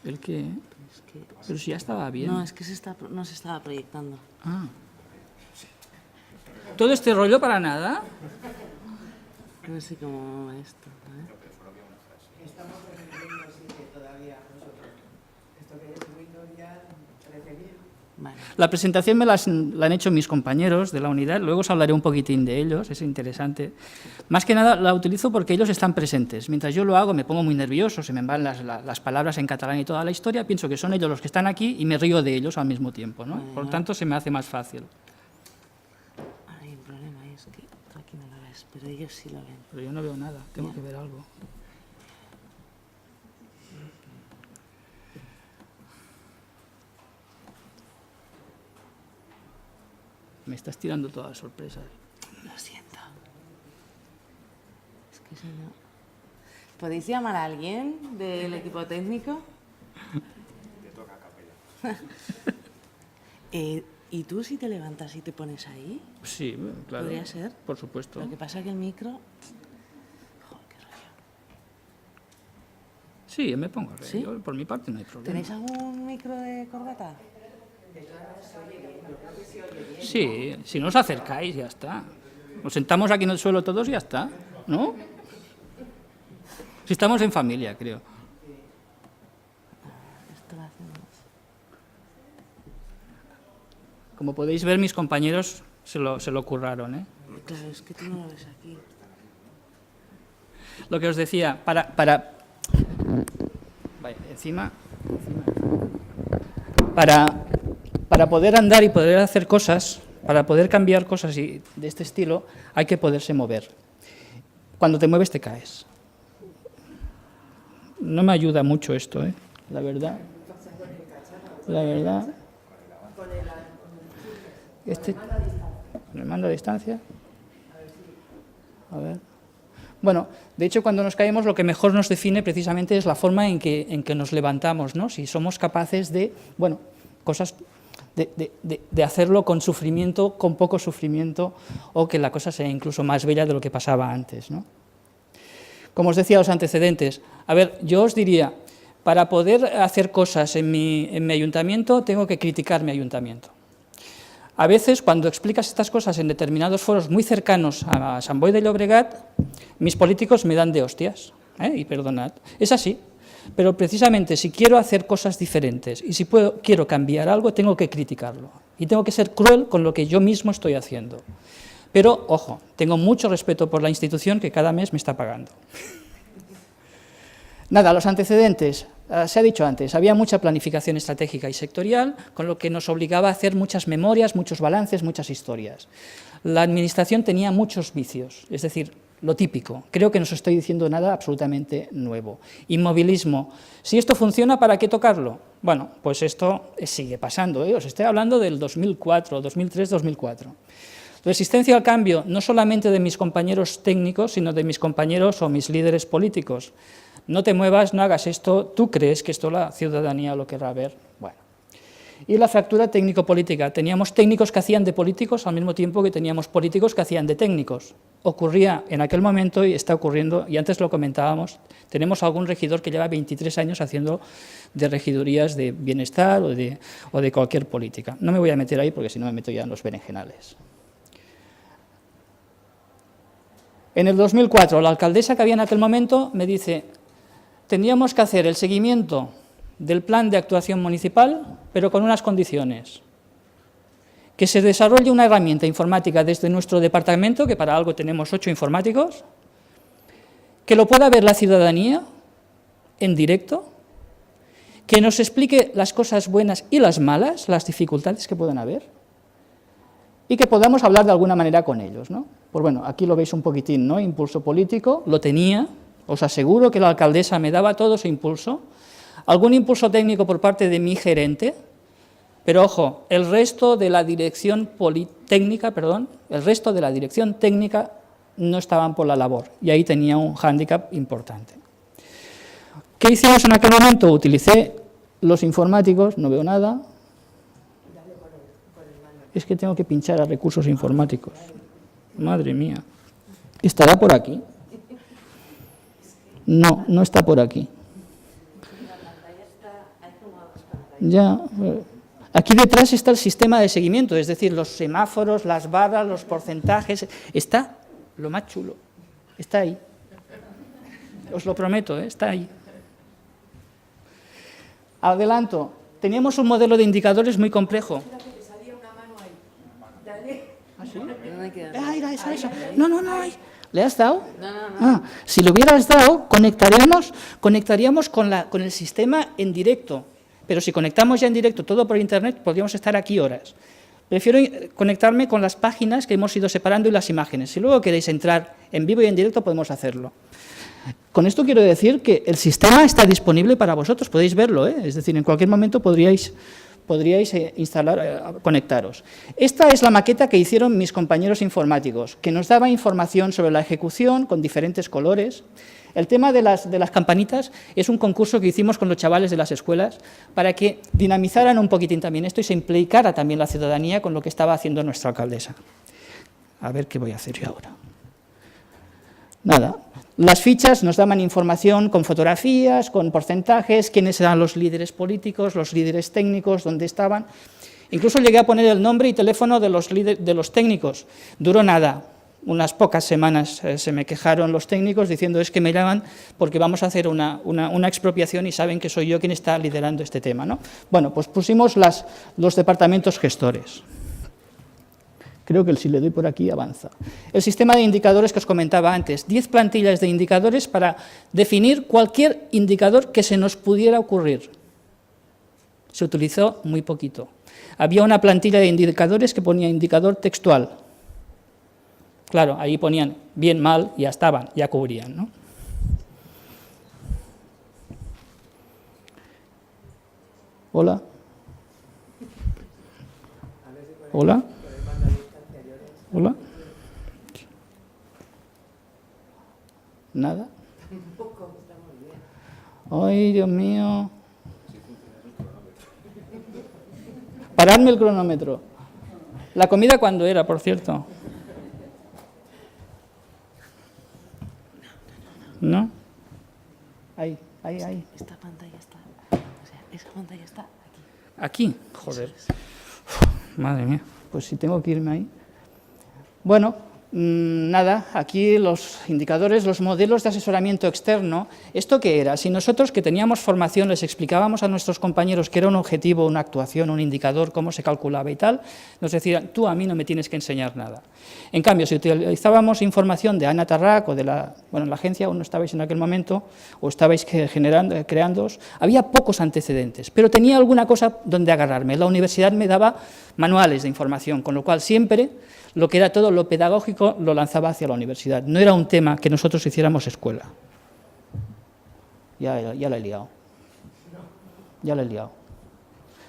¿El qué? Es que... Pero si ya estaba bien. No, es que no se estaba proyectando. Ah. ¿Todo este rollo para nada? No sé cómo va esto, ¿eh? Estamos en el Windows 7 todavía nosotros. Esto que es Windows ya 13.000. Vale. La presentación la han hecho mis compañeros de la unidad, luego os hablaré un poquitín de ellos, es interesante. Más que nada la utilizo porque ellos están presentes. Mientras yo lo hago me pongo muy nervioso, se me van las palabras en catalán y toda la historia, pienso que son ellos los que están aquí y me río de ellos al mismo tiempo, ¿no? Por lo tanto, se me hace más fácil. Ahora hay un problema, y es que tú aquí no lo ves, pero ellos sí lo ven. Pero yo no veo nada, tengo que ver algo. Me estás tirando todas las sorpresas. Lo siento. Es que si no... ¿Podéis llamar a alguien del equipo técnico? ¿Y tú si te levantas y te pones ahí? Sí, claro. ¿Podría ser? Por supuesto. Lo que pasa es que el micro... Joder, qué rollo. Sí, me pongo. ¿Sí? Yo, por mi parte no hay problema. ¿Tenéis algún micro de corbata? Sí, si no os acercáis, ya está. Nos sentamos aquí en el suelo todos y ya está, ¿no? Si estamos en familia, creo. Esto lo hacemos. Como podéis ver, mis compañeros se lo curraron, ¿eh? Claro, es que tú no lo ves aquí. Lo que os decía, Vaya, encima. Para poder andar y poder hacer cosas, para poder cambiar cosas de este estilo, hay que poderse mover. Cuando te mueves te caes. No me ayuda mucho esto, ¿eh? La verdad. La verdad. ¿Con el mando a distancia? A ver. Bueno, de hecho, cuando nos caemos, lo que mejor nos define precisamente es la forma en que nos levantamos, ¿no? Si somos capaces de, bueno, cosas, de hacerlo con sufrimiento, con poco sufrimiento, o que la cosa sea incluso más bella de lo que pasaba antes, ¿no? Como os decía, los antecedentes. A ver, yo os diría, para poder hacer cosas en mi ayuntamiento, tengo que criticar mi ayuntamiento. A veces, cuando explicas estas cosas en determinados foros muy cercanos a Sant Boi de Llobregat, mis políticos me dan de hostias, y perdonad. Es así, pero precisamente si quiero hacer cosas diferentes y si quiero cambiar algo, tengo que criticarlo. Y tengo que ser cruel con lo que yo mismo estoy haciendo. Pero, ojo, tengo mucho respeto por la institución que cada mes me está pagando. Nada, los antecedentes. Se ha dicho antes, había mucha planificación estratégica y sectorial, con lo que nos obligaba a hacer muchas memorias, muchos balances, muchas historias. La administración tenía muchos vicios, es decir, lo típico. Creo que no os estoy diciendo nada absolutamente nuevo. Inmovilismo. Si esto funciona, ¿para qué tocarlo? Bueno, pues esto sigue pasando, ¿eh? Os estoy hablando del 2004, 2003, 2004. Resistencia al cambio, no solamente de mis compañeros técnicos, sino de mis compañeros o mis líderes políticos. No te muevas, no hagas esto, tú crees que esto la ciudadanía lo querrá ver. Bueno. Y la fractura técnico-política. Teníamos técnicos que hacían de políticos al mismo tiempo que teníamos políticos que hacían de técnicos. Ocurría en aquel momento y está ocurriendo, y antes lo comentábamos, tenemos algún regidor que lleva 23 años haciendo de regidurías de bienestar o de cualquier política. No me voy a meter ahí porque si no me meto ya en los berenjenales. En el 2004, la alcaldesa que había en aquel momento me dice: tendríamos que hacer el seguimiento del plan de actuación municipal, pero con unas condiciones. Que se desarrolle una herramienta informática desde nuestro departamento, que para algo tenemos 8 informáticos, que lo pueda ver la ciudadanía en directo, que nos explique las cosas buenas y las malas, las dificultades que puedan haber, y que podamos hablar de alguna manera con ellos, ¿no? Pues bueno, aquí lo veis un poquitín, ¿no? Impulso político, lo tenía. Os aseguro que la alcaldesa me daba todo ese impulso, algún impulso técnico por parte de mi gerente, pero ojo, el resto de la dirección técnica no estaban por la labor, y ahí tenía un hándicap importante. ¿Qué hicimos en aquel momento? Utilicé los informáticos, no veo nada. Es que tengo que pinchar a recursos informáticos. Madre mía. ¿Estará por aquí? No, no está por aquí. Ya. Aquí detrás está el sistema de seguimiento, es decir, los semáforos, las barras, los porcentajes. Está lo más chulo. Está ahí. Os lo prometo, está ahí. Adelanto. Teníamos un modelo de indicadores muy complejo. ¿Ah, sí? Era eso. No. ¿Le has dado? No. Si le hubieras dado, conectaríamos con el sistema en directo. Pero si conectamos ya en directo todo por internet, podríamos estar aquí horas. Prefiero conectarme con las páginas que hemos ido separando y las imágenes. Si luego queréis entrar en vivo y en directo, podemos hacerlo. Con esto quiero decir que el sistema está disponible para vosotros, podéis verlo, ¿eh? Es decir, en cualquier momento podríais podríais conectaros. Esta es la maqueta que hicieron mis compañeros informáticos, que nos daba información sobre la ejecución con diferentes colores. El tema de las campanitas es un concurso que hicimos con los chavales de las escuelas para que dinamizaran un poquitín también esto y se implicara también la ciudadanía con lo que estaba haciendo nuestra alcaldesa. A ver qué voy a hacer yo ahora. Nada, las fichas nos daban información con fotografías, con porcentajes, quiénes eran los líderes políticos, los líderes técnicos, dónde estaban. Incluso llegué a poner el nombre y teléfono de los técnicos. Duró nada. Unas pocas semanas se me quejaron los técnicos diciendo es que me llaman porque vamos a hacer una expropiación y saben que soy yo quien está liderando este tema, ¿no? Bueno, pues pusimos los departamentos gestores. Creo que si le doy por aquí avanza. El sistema de indicadores que os comentaba antes, 10 plantillas de indicadores para definir cualquier indicador que se nos pudiera ocurrir. Se utilizó muy poquito. Había una plantilla de indicadores que ponía indicador textual. Claro, ahí ponían bien, mal, ya estaban, ya cubrían, ¿no? Hola. Hola. Hola. ¿Nada? Ay, Dios mío. Paradme el cronómetro. ¿La comida cuándo era, por cierto? ¿No? Ahí. Esta pantalla está... O sea, esa pantalla está aquí. ¿Aquí? Joder. Madre mía. Pues si tengo que irme ahí. Bueno, nada, aquí los indicadores, los modelos de asesoramiento externo. ¿Esto qué era? Si nosotros que teníamos formación les explicábamos a nuestros compañeros que era un objetivo, una actuación, un indicador, cómo se calculaba y tal, nos decían, tú a mí no me tienes que enseñar nada. En cambio, si utilizábamos información de Ana Tarrac o de la agencia, aún no estabais en aquel momento, o estabais creándoos, había pocos antecedentes, pero tenía alguna cosa donde agarrarme. La universidad me daba manuales de información, con lo cual siempre lo que era todo lo pedagógico lo lanzaba hacia la universidad. No era un tema que nosotros hiciéramos escuela. Ya la he liado. Ya la he liado.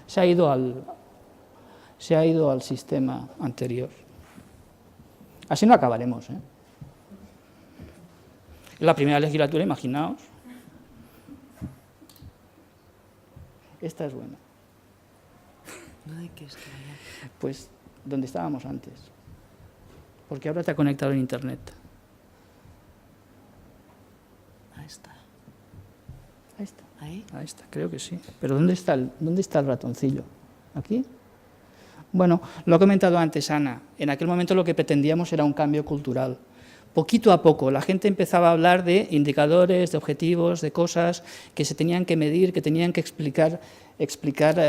Se ha ido al sistema anterior. Así no acabaremos, ¿eh? La primera legislatura, imaginaos. Esta es buena. ¿Dónde quieres que vaya? Pues donde estábamos antes. Porque ahora te ha conectado en internet. Ahí está. Ahí está. ¿Ahí? Ahí está, creo que sí. Pero ¿dónde está el ratoncillo? ¿Aquí? Bueno, lo ha comentado antes Ana. En aquel momento lo que pretendíamos era un cambio cultural. Poquito a poco la gente empezaba a hablar de indicadores, de objetivos, de cosas que se tenían que medir, que tenían que explicar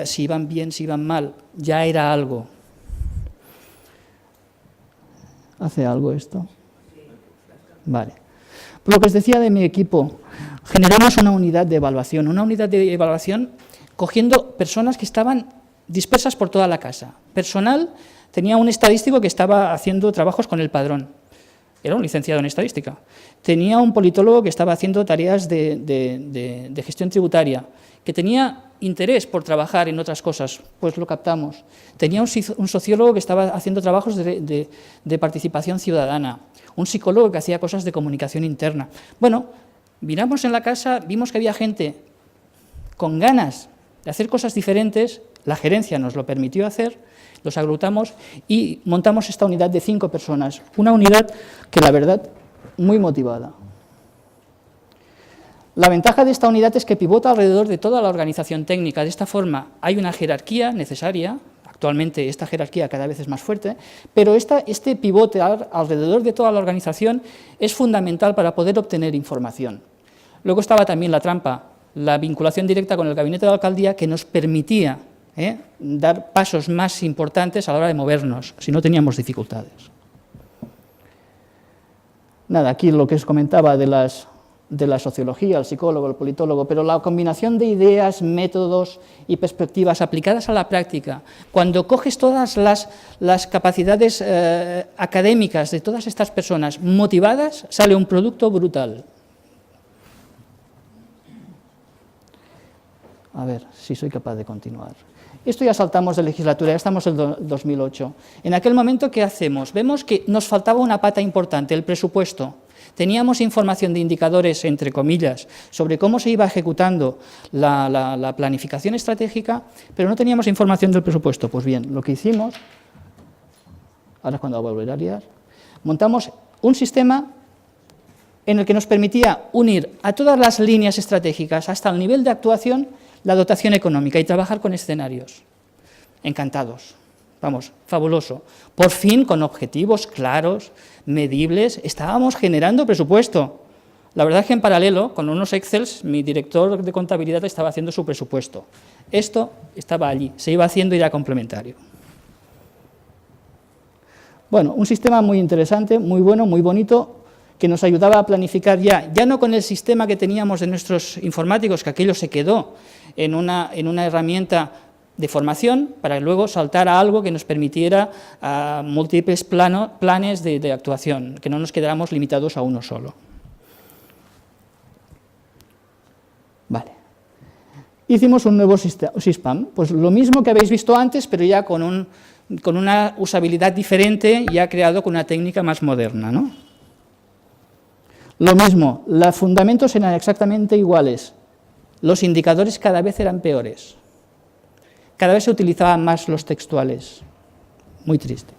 si iban bien, si iban mal. Ya era algo. ¿Hace algo esto? Vale. Lo que os decía de mi equipo, generamos una unidad de evaluación cogiendo personas que estaban dispersas por toda la casa. Personal, tenía un estadístico que estaba haciendo trabajos con el padrón, era un licenciado en estadística. Tenía un politólogo que estaba haciendo tareas de gestión tributaria, que tenía interés por trabajar en otras cosas, pues lo captamos. Tenía un sociólogo que estaba haciendo trabajos de participación ciudadana, un psicólogo que hacía cosas de comunicación interna. Bueno, miramos en la casa, vimos que había gente con ganas de hacer cosas diferentes, la gerencia nos lo permitió hacer, los agrupamos y montamos esta unidad de 5 personas, una unidad que la verdad, muy motivada. La ventaja de esta unidad es que pivota alrededor de toda la organización técnica. De esta forma hay una jerarquía necesaria, actualmente esta jerarquía cada vez es más fuerte, pero este pivote alrededor de toda la organización es fundamental para poder obtener información. Luego estaba también la trampa, la vinculación directa con el gabinete de la alcaldía que nos permitía dar pasos más importantes a la hora de movernos, si no teníamos dificultades. Nada, aquí lo que os comentaba de la sociología, el psicólogo, el politólogo, pero la combinación de ideas, métodos y perspectivas aplicadas a la práctica, cuando coges todas las capacidades académicas de todas estas personas motivadas, sale un producto brutal. A ver si soy capaz de continuar. Esto ya saltamos de legislatura, ya estamos en el 2008. En aquel momento, ¿qué hacemos? Vemos que nos faltaba una pata importante, el presupuesto. Teníamos información de indicadores, entre comillas, sobre cómo se iba ejecutando la planificación estratégica, pero no teníamos información del presupuesto. Pues bien, lo que hicimos, ahora es cuando voy a volver a liar, montamos un sistema en el que nos permitía unir a todas las líneas estratégicas hasta el nivel de actuación la dotación económica y trabajar con escenarios. Encantados. Vamos, fabuloso. Por fin, con objetivos claros, medibles, estábamos generando presupuesto. La verdad es que en paralelo, con unos Excels, mi director de contabilidad estaba haciendo su presupuesto. Esto estaba allí, se iba haciendo y era complementario. Bueno, un sistema muy interesante, muy bueno, muy bonito, que nos ayudaba a planificar ya no con el sistema que teníamos de nuestros informáticos, que aquello se quedó en una herramienta de formación, para luego saltar a algo que nos permitiera múltiples planes de actuación, que no nos quedáramos limitados a uno solo. Vale. Hicimos un nuevo SISPAM, pues lo mismo que habéis visto antes, pero ya con una usabilidad diferente, ya creado con una técnica más moderna, ¿no? Lo mismo, los fundamentos eran exactamente iguales, los indicadores cada vez eran peores, cada vez se utilizaban más los textuales, muy triste.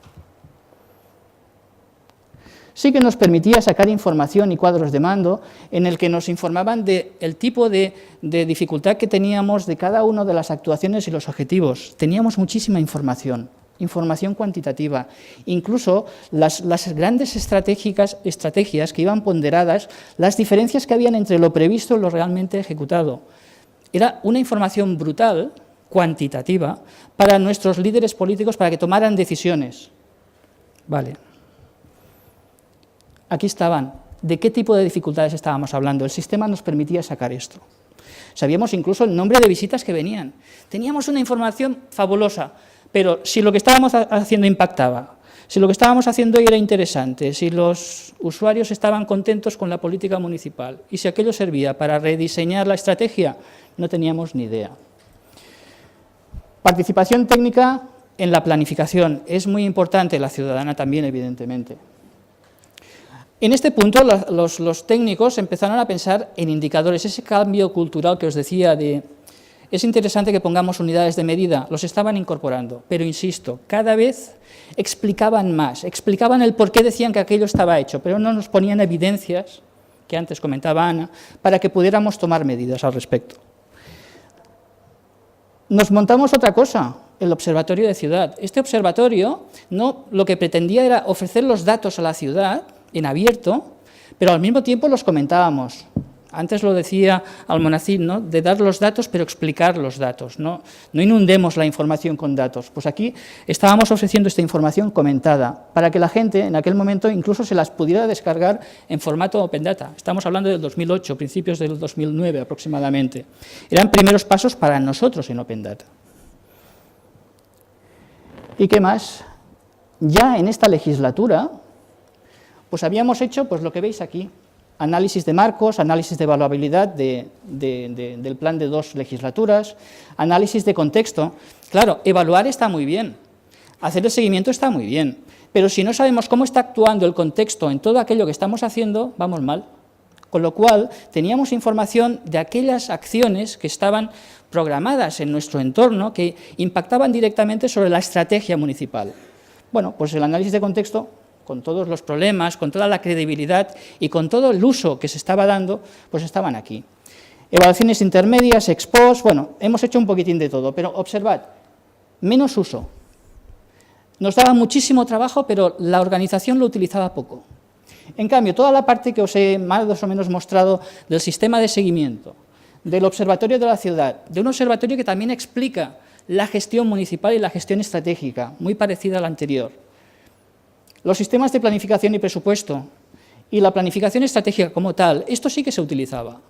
Sí que nos permitía sacar información y cuadros de mando en el que nos informaban del tipo de dificultad que teníamos de cada una de las actuaciones y los objetivos. Teníamos muchísima información cuantitativa, incluso las grandes estrategias que iban ponderadas, las diferencias que habían entre lo previsto y lo realmente ejecutado. Era una información brutal, cuantitativa, para nuestros líderes políticos para que tomaran decisiones. Vale. Aquí estaban. ¿De qué tipo de dificultades estábamos hablando? El sistema nos permitía sacar esto. Sabíamos incluso el nombre de visitas que venían. Teníamos una información fabulosa, pero si lo que estábamos haciendo impactaba, si lo que estábamos haciendo era interesante, si los usuarios estaban contentos con la política municipal y si aquello servía para rediseñar la estrategia, no teníamos ni idea. Participación técnica en la planificación. Es muy importante, la ciudadana también, evidentemente. En este punto, los técnicos empezaron a pensar en indicadores, ese cambio cultural que os decía de... Es interesante que pongamos unidades de medida, los estaban incorporando, pero insisto, cada vez explicaban más, explicaban el por qué decían que aquello estaba hecho, pero no nos ponían evidencias, que antes comentaba Ana, para que pudiéramos tomar medidas al respecto. Nos montamos otra cosa, el observatorio de ciudad. Este observatorio lo que pretendía era ofrecer los datos a la ciudad en abierto, pero al mismo tiempo los comentábamos. Antes lo decía Almonacid, ¿no?, de dar los datos, pero explicar los datos, no inundemos la información con datos. Pues aquí estábamos ofreciendo esta información comentada, para que la gente en aquel momento incluso se las pudiera descargar en formato Open Data. Estamos hablando del 2008, principios del 2009 aproximadamente. Eran primeros pasos para nosotros en Open Data. ¿Y qué más? Ya en esta legislatura, pues habíamos hecho pues lo que veis aquí, análisis de marcos, análisis de evaluabilidad del plan de 2 legislaturas, análisis de contexto. Claro, evaluar está muy bien, hacer el seguimiento está muy bien, pero si no sabemos cómo está actuando el contexto en todo aquello que estamos haciendo, vamos mal. Con lo cual, teníamos información de aquellas acciones que estaban programadas en nuestro entorno, que impactaban directamente sobre la estrategia municipal. Bueno, pues el análisis de contexto, con todos los problemas, con toda la credibilidad y con todo el uso que se estaba dando, pues estaban aquí. Evaluaciones intermedias, ex post, bueno, hemos hecho un poquitín de todo, pero observad, menos uso. Nos daba muchísimo trabajo, pero la organización lo utilizaba poco. En cambio, toda la parte que os he más o menos mostrado del sistema de seguimiento, del observatorio de la ciudad, de un observatorio que también explica la gestión municipal y la gestión estratégica, muy parecida a la anterior. Los sistemas de planificación y presupuesto y la planificación estratégica como tal, esto sí que se utilizaba.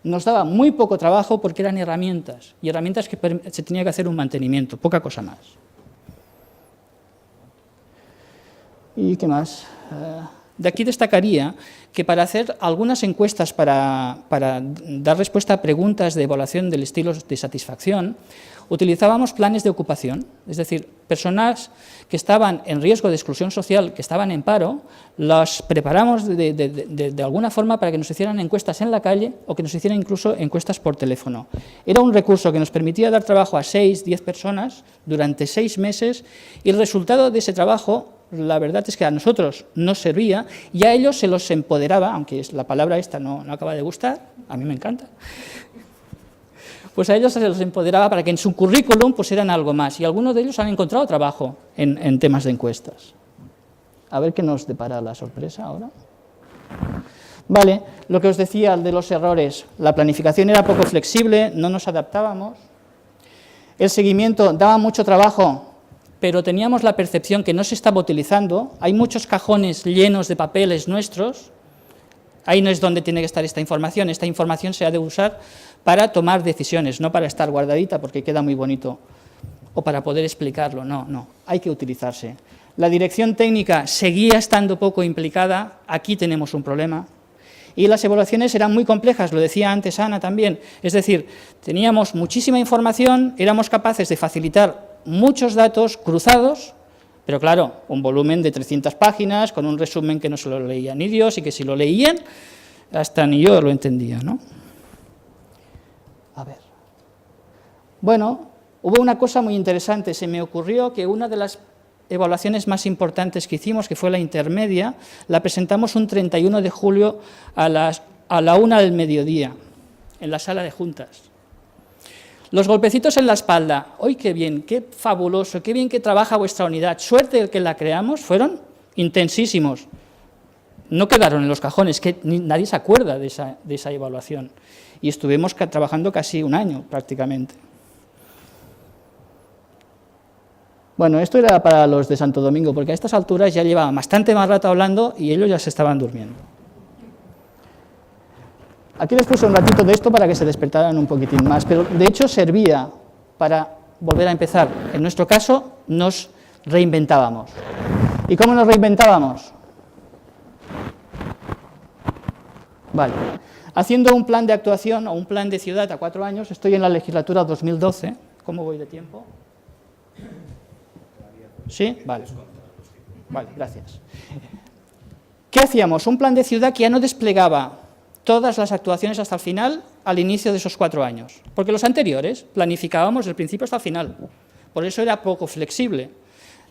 Nos daba muy poco trabajo porque eran herramientas, y herramientas que se tenía que hacer un mantenimiento, poca cosa más. ¿Y qué más? De aquí destacaría que para hacer algunas encuestas para dar respuesta a preguntas de evaluación del estilo de satisfacción, utilizábamos planes de ocupación, es decir, personas que estaban en riesgo de exclusión social, que estaban en paro, las preparamos de alguna forma para que nos hicieran encuestas en la calle o que nos hicieran incluso encuestas por teléfono. Era un recurso que nos permitía dar trabajo a 6, 10 personas durante 6 meses y el resultado de ese trabajo, la verdad es que a nosotros nos servía y a ellos se los empoderaba, aunque la palabra esta no acaba de gustar, a mí me encanta, pues a ellos se los empoderaba para que en su currículum pusieran algo más, y algunos de ellos han encontrado trabajo en temas de encuestas. A ver qué nos depara la sorpresa ahora. Vale, lo que os decía de los errores, la planificación era poco flexible, no nos adaptábamos, el seguimiento daba mucho trabajo, pero teníamos la percepción que no se estaba utilizando, hay muchos cajones llenos de papeles nuestros, ahí no es donde tiene que estar esta información se ha de usar para tomar decisiones, no para estar guardadita porque queda muy bonito, o para poder explicarlo, no, hay que utilizarse. La dirección técnica seguía estando poco implicada, aquí tenemos un problema, y las evaluaciones eran muy complejas, lo decía antes Ana también, es decir, teníamos muchísima información, éramos capaces de facilitar muchos datos cruzados, pero claro, un volumen de 300 páginas, con un resumen que no se lo leían ni Dios, y que si lo leían, hasta ni yo lo entendía, ¿no? A ver. Bueno, hubo una cosa muy interesante, se me ocurrió que una de las evaluaciones más importantes que hicimos, que fue la intermedia, la presentamos un 31 de julio a la 1 del mediodía, en la sala de juntas. Los golpecitos en la espalda, ¡ay, qué bien, qué fabuloso, qué bien que trabaja vuestra unidad! Suerte de que la creamos, fueron intensísimos. No quedaron en los cajones, que nadie se acuerda de esa evaluación. Y estuvimos trabajando casi un año, prácticamente. Bueno, esto era para los de Santo Domingo, porque a estas alturas ya llevaban bastante más rato hablando y ellos ya se estaban durmiendo. Aquí les puse un ratito de esto para que se despertaran un poquitín más, pero de hecho servía para volver a empezar. En nuestro caso, nos reinventábamos. ¿Y cómo nos reinventábamos? Vale. Haciendo un plan de actuación o un plan de ciudad a 4 años, estoy en la legislatura 2012. ¿Cómo voy de tiempo? ¿Sí? Vale. Vale, gracias. ¿Qué hacíamos? Un plan de ciudad que ya no desplegaba todas las actuaciones hasta el final, al inicio de esos 4 años. Porque los anteriores planificábamos del principio hasta el final. Por eso era poco flexible.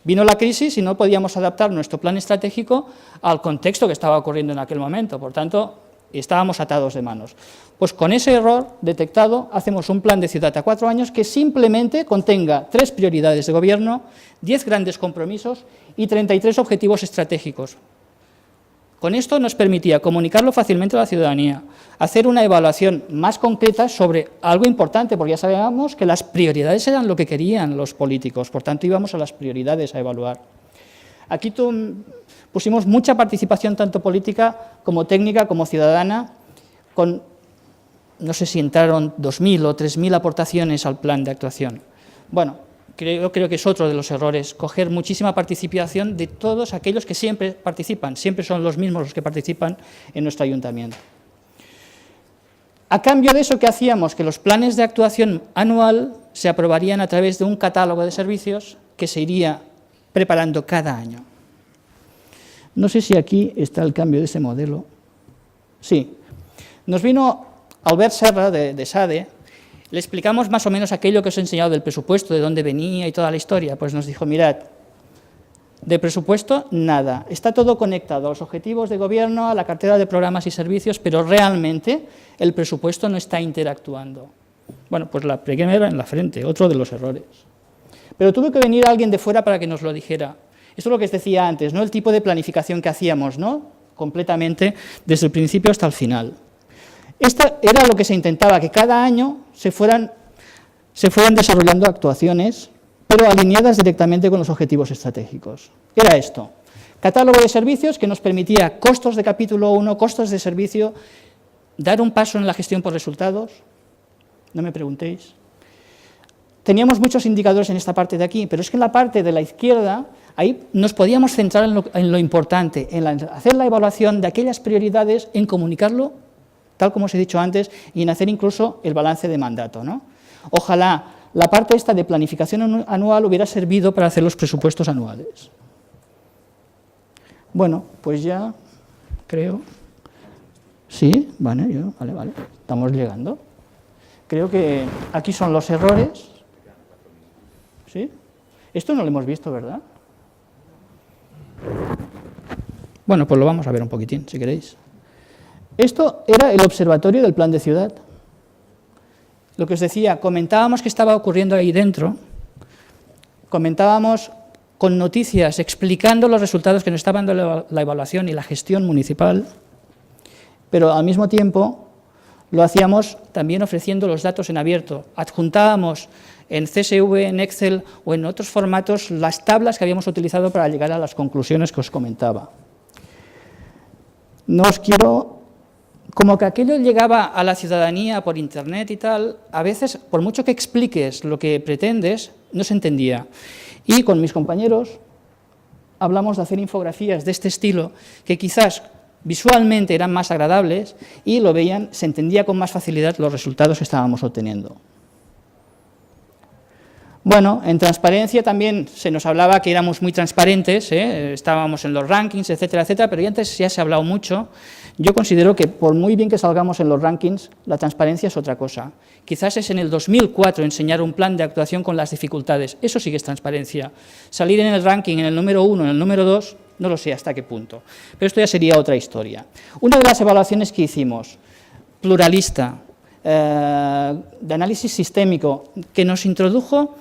Vino la crisis y no podíamos adaptar nuestro plan estratégico al contexto que estaba ocurriendo en aquel momento. Por tanto, estábamos atados de manos. Pues con ese error detectado, hacemos un plan de ciudad a 4 años que simplemente contenga 3 prioridades de gobierno, 10 grandes compromisos y 33 objetivos estratégicos. Con esto nos permitía comunicarlo fácilmente a la ciudadanía, hacer una evaluación más concreta sobre algo importante, porque ya sabíamos que las prioridades eran lo que querían los políticos, por tanto íbamos a las prioridades a evaluar. Aquí pusimos mucha participación, tanto política como técnica, como ciudadana, con, no sé si entraron 2.000 o 3.000 aportaciones al plan de actuación. Bueno, creo que es otro de los errores, coger muchísima participación de todos aquellos que siempre participan, siempre son los mismos los que participan en nuestro ayuntamiento. A cambio de eso, ¿qué hacíamos? Que los planes de actuación anual se aprobarían a través de un catálogo de servicios que se iría preparando cada año. No sé si aquí está el cambio de ese modelo. Sí. Nos vino Albert Serra, de SADE, le explicamos más o menos aquello que os he enseñado del presupuesto, de dónde venía y toda la historia. Pues nos dijo, mirad, de presupuesto, nada. Está todo conectado a los objetivos de gobierno, a la cartera de programas y servicios, pero realmente el presupuesto no está interactuando. Bueno, pues la primera en la frente, otro de los errores. Pero tuvo que venir alguien de fuera para que nos lo dijera. Esto es lo que os decía antes, ¿no? El tipo de planificación que hacíamos, ¿no? Completamente, desde el principio hasta el final. Esto era lo que se intentaba, que cada año se fueran desarrollando actuaciones, pero alineadas directamente con los objetivos estratégicos. Era esto, catálogo de servicios que nos permitía costos de capítulo 1, costos de servicio, dar un paso en la gestión por resultados, no me preguntéis. Teníamos muchos indicadores en esta parte de aquí, pero es que en la parte de la izquierda Ahí nos podíamos centrar en lo importante, en hacer la evaluación de aquellas prioridades, en comunicarlo, tal como os he dicho antes, y en hacer incluso el balance de mandato, ¿no? Ojalá la parte esta de planificación anual hubiera servido para hacer los presupuestos anuales. Bueno, pues ya creo... Sí, vale, vale, estamos llegando. Creo que aquí son los errores. ¿Sí? Esto no lo hemos visto, ¿verdad? Bueno, pues lo vamos a ver un poquitín, si queréis. Esto era el observatorio del plan de ciudad. Lo que os decía, comentábamos que estaba ocurriendo ahí dentro, comentábamos con noticias explicando los resultados que nos estaba dando la evaluación y la gestión municipal, pero al mismo tiempo lo hacíamos también ofreciendo los datos en abierto. Adjuntábamos en CSV, en Excel o en otros formatos las tablas que habíamos utilizado para llegar a las conclusiones que os comentaba. No os quiero... Como que aquello llegaba a la ciudadanía por internet y tal, a veces, por mucho que expliques lo que pretendes, no se entendía. Y con mis compañeros hablamos de hacer infografías de este estilo, que quizás visualmente eran más agradables y lo veían, se entendía con más facilidad los resultados que estábamos obteniendo. Bueno, en transparencia también se nos hablaba que éramos muy transparentes, estábamos en los rankings, etcétera, etcétera, pero antes ya se ha hablado mucho. Yo considero que por muy bien que salgamos en los rankings, la transparencia es otra cosa. Quizás es en el 2004 enseñar un plan de actuación con las dificultades, eso sí que es transparencia. Salir en el ranking en el número 1, en el número 2, no lo sé hasta qué punto, pero esto ya sería otra historia. Una de las evaluaciones que hicimos, pluralista, de análisis sistémico, que nos introdujo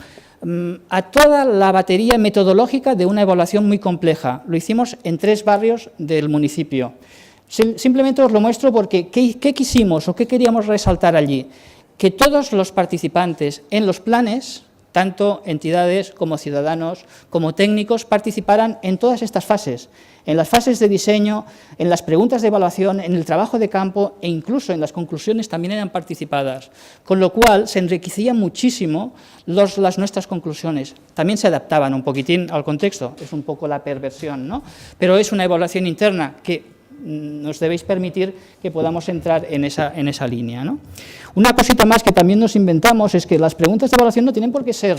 a toda la batería metodológica de una evaluación muy compleja. Lo hicimos en 3 barrios del municipio. Simplemente os lo muestro porque ¿qué quisimos o qué queríamos resaltar allí? Que todos los participantes en los planes, tanto entidades como ciudadanos, como técnicos, participaran en todas estas fases, en las fases de diseño, en las preguntas de evaluación, en el trabajo de campo e incluso en las conclusiones también eran participadas, con lo cual se enriquecían muchísimo las nuestras conclusiones. También se adaptaban un poquitín al contexto, es un poco la perversión, ¿no? Pero es una evaluación interna que nos debéis permitir que podamos entrar en esa línea, ¿no? Una cosita más que también nos inventamos es que las preguntas de evaluación no tienen por qué ser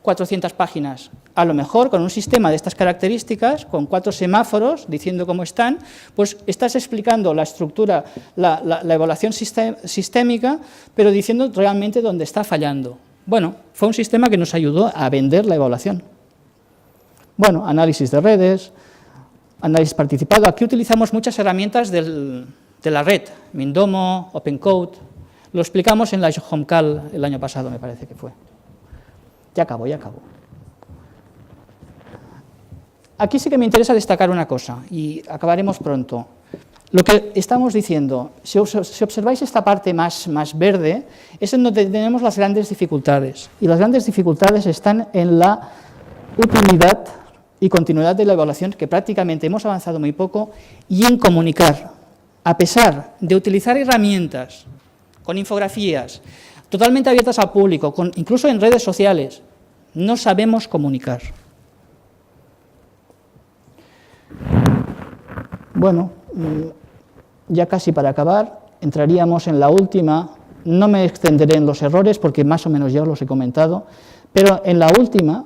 400 páginas. A lo mejor con un sistema de estas características, con 4 semáforos diciendo cómo están, pues estás explicando la estructura, la evaluación sistémica, pero diciendo realmente dónde está fallando. Bueno, fue un sistema que nos ayudó a vender la evaluación. Bueno, análisis de redes, análisis participado. Aquí utilizamos muchas herramientas de la red, Mindomo, OpenCode. Lo explicamos en la HomeCal el año pasado, me parece que fue. Ya acabo. Aquí sí que me interesa destacar una cosa, y acabaremos pronto. Lo que estamos diciendo, si observáis esta parte más verde, es en donde tenemos las grandes dificultades. Y las grandes dificultades están en la utilidad y continuidad de la evaluación, que prácticamente hemos avanzado muy poco, y en comunicar. A pesar de utilizar herramientas con infografías totalmente abiertas al público, incluso en redes sociales, no sabemos comunicar. Bueno, ya casi para acabar, entraríamos en la última. No me extenderé en los errores porque más o menos ya os los he comentado, pero en la última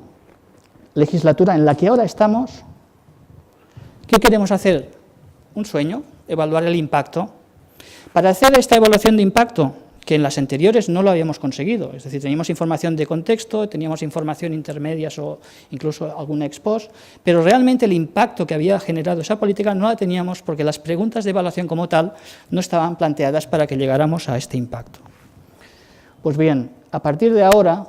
legislatura en la que ahora estamos, ¿qué queremos hacer? Un sueño, evaluar el impacto. Para hacer esta evaluación de impacto, que en las anteriores no lo habíamos conseguido, es decir, teníamos información de contexto, teníamos información intermedias o incluso alguna ex post, pero realmente el impacto que había generado esa política no la teníamos porque las preguntas de evaluación como tal no estaban planteadas para que llegáramos a este impacto. Pues bien, a partir de ahora,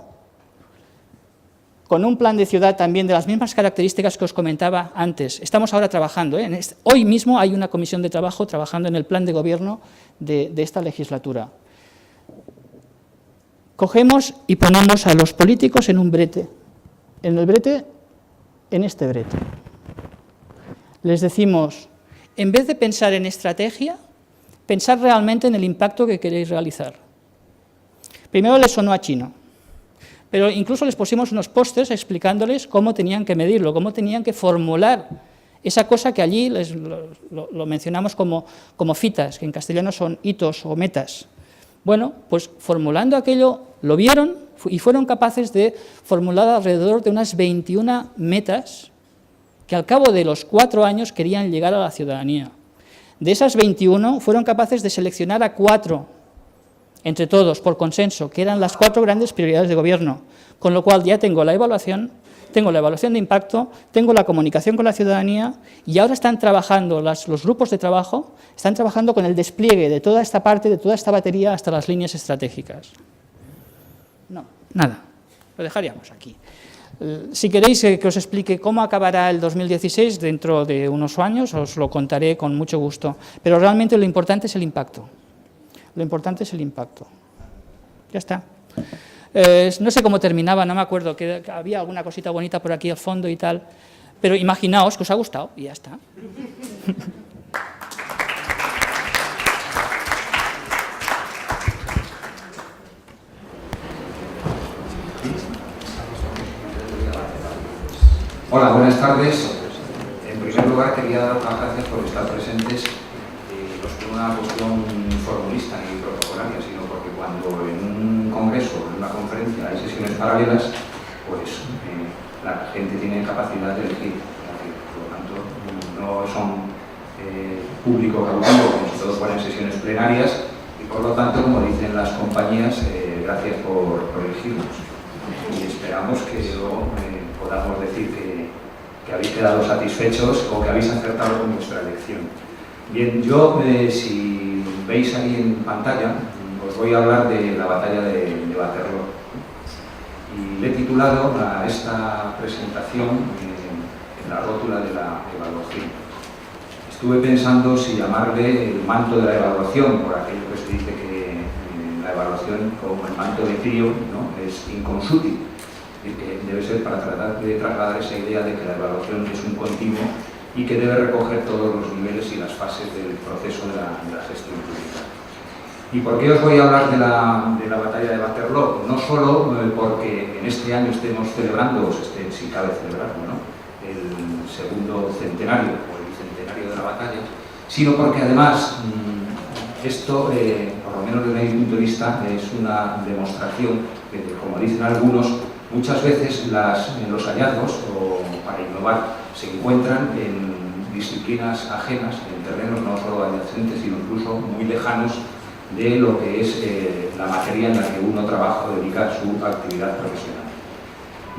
con un plan de ciudad también de las mismas características que os comentaba antes, estamos ahora trabajando, hoy mismo hay una comisión de trabajo trabajando en el plan de gobierno de esta legislatura. Cogemos y ponemos a los políticos en un brete, en este brete. Les decimos, en vez de pensar en estrategia, pensad realmente en el impacto que queréis realizar. Primero les sonó a chino, pero incluso les pusimos unos pósters explicándoles cómo tenían que medirlo, cómo tenían que formular esa cosa que allí lo mencionamos como fitas, que en castellano son hitos o metas. Bueno, pues formulando aquello lo vieron y fueron capaces de formular alrededor de unas 21 metas que al cabo de los 4 años querían llegar a la ciudadanía. De esas 21 fueron capaces de seleccionar a 4, entre todos, por consenso, que eran las 4 grandes prioridades de gobierno, con lo cual ya tengo la evaluación de impacto, tengo la comunicación con la ciudadanía y ahora están trabajando, los grupos de trabajo, están trabajando con el despliegue de toda esta parte, de toda esta batería hasta las líneas estratégicas. No, nada, lo dejaríamos aquí. Si queréis que os explique cómo acabará el 2016 dentro de unos años, os lo contaré con mucho gusto, pero realmente lo importante es el impacto. Lo importante es el impacto. Ya está. No sé cómo terminaba, no me acuerdo, que había alguna cosita bonita por aquí al fondo y tal, pero imaginaos que os ha gustado y ya está. Hola, buenas tardes. En primer lugar, quería dar las gracias por estar presentes, no es por una cuestión formulista ni protocolaria, sino porque cuando en un congreso, en una conferencia, hay sesiones paralelas, pues la gente tiene capacidad de elegir. Por lo tanto, no son público cautivo, como si todos fueran sesiones plenarias, y por lo tanto, como dicen las compañías, gracias por elegirnos. Y esperamos que luego podamos decir que habéis quedado satisfechos o que habéis acertado con vuestra elección. Bien, yo, si veis ahí en pantalla, os voy a hablar de la batalla de Waterloo. Y le he titulado a esta presentación la rótula de la evaluación. Estuve pensando si llamarle el manto de la evaluación, por aquello que se dice que la evaluación, como el manto de frío, ¿no?, es inconsútil. Y que debe ser para tratar de trasladar esa idea de que la evaluación es un continuo y que debe recoger todos los niveles y las fases del proceso de la gestión pública. ¿Y por qué os voy a hablar de la batalla de Waterloo? No solo porque en este año estemos celebrando, si cabe celebrarlo, ¿no?, el segundo centenario o el bicentenario de la batalla, sino porque además esto, por lo menos desde mi punto de vista, es una demostración que, como dicen algunos, muchas veces los hallazgos para innovar se encuentran en disciplinas ajenas, en terrenos no solo adyacentes, sino incluso muy lejanos de lo que es la materia en la que uno trabaja o dedica su actividad profesional.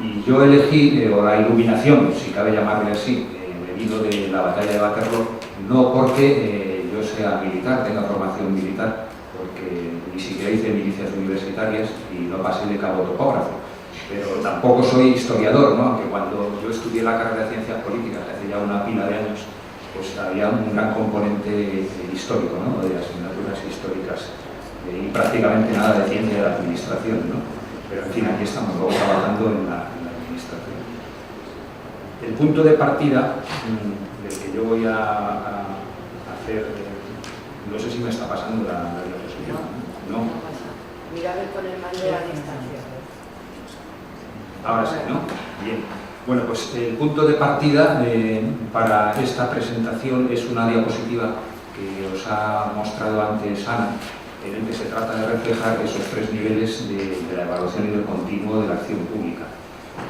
Y yo elegí, o la iluminación, si cabe llamarle así, debido de la batalla de Waterloo, no porque yo sea militar, tenga formación militar, porque ni siquiera hice milicias universitarias y no pasé de cabo topógrafo. Pero tampoco soy historiador, ¿no?, aunque cuando yo estudié la carrera de Ciencias Políticas hace ya una pila de años, pues había un gran componente histórico, ¿no?, de asignaturas históricas, y prácticamente nada de ciencia de la administración, ¿no? Pero en fin, aquí estamos luego trabajando en la administración. El punto de partida del que yo voy a hacer, no sé si me está pasando la diapositiva, ¿no? Mira a ver con el mando a distancia. Ahora sí, ¿no? Bien. Bueno, pues el punto de partida para esta presentación es una diapositiva que os ha mostrado antes Ana, en el que se trata de reflejar esos 3 niveles de la evaluación y del continuo de la acción pública.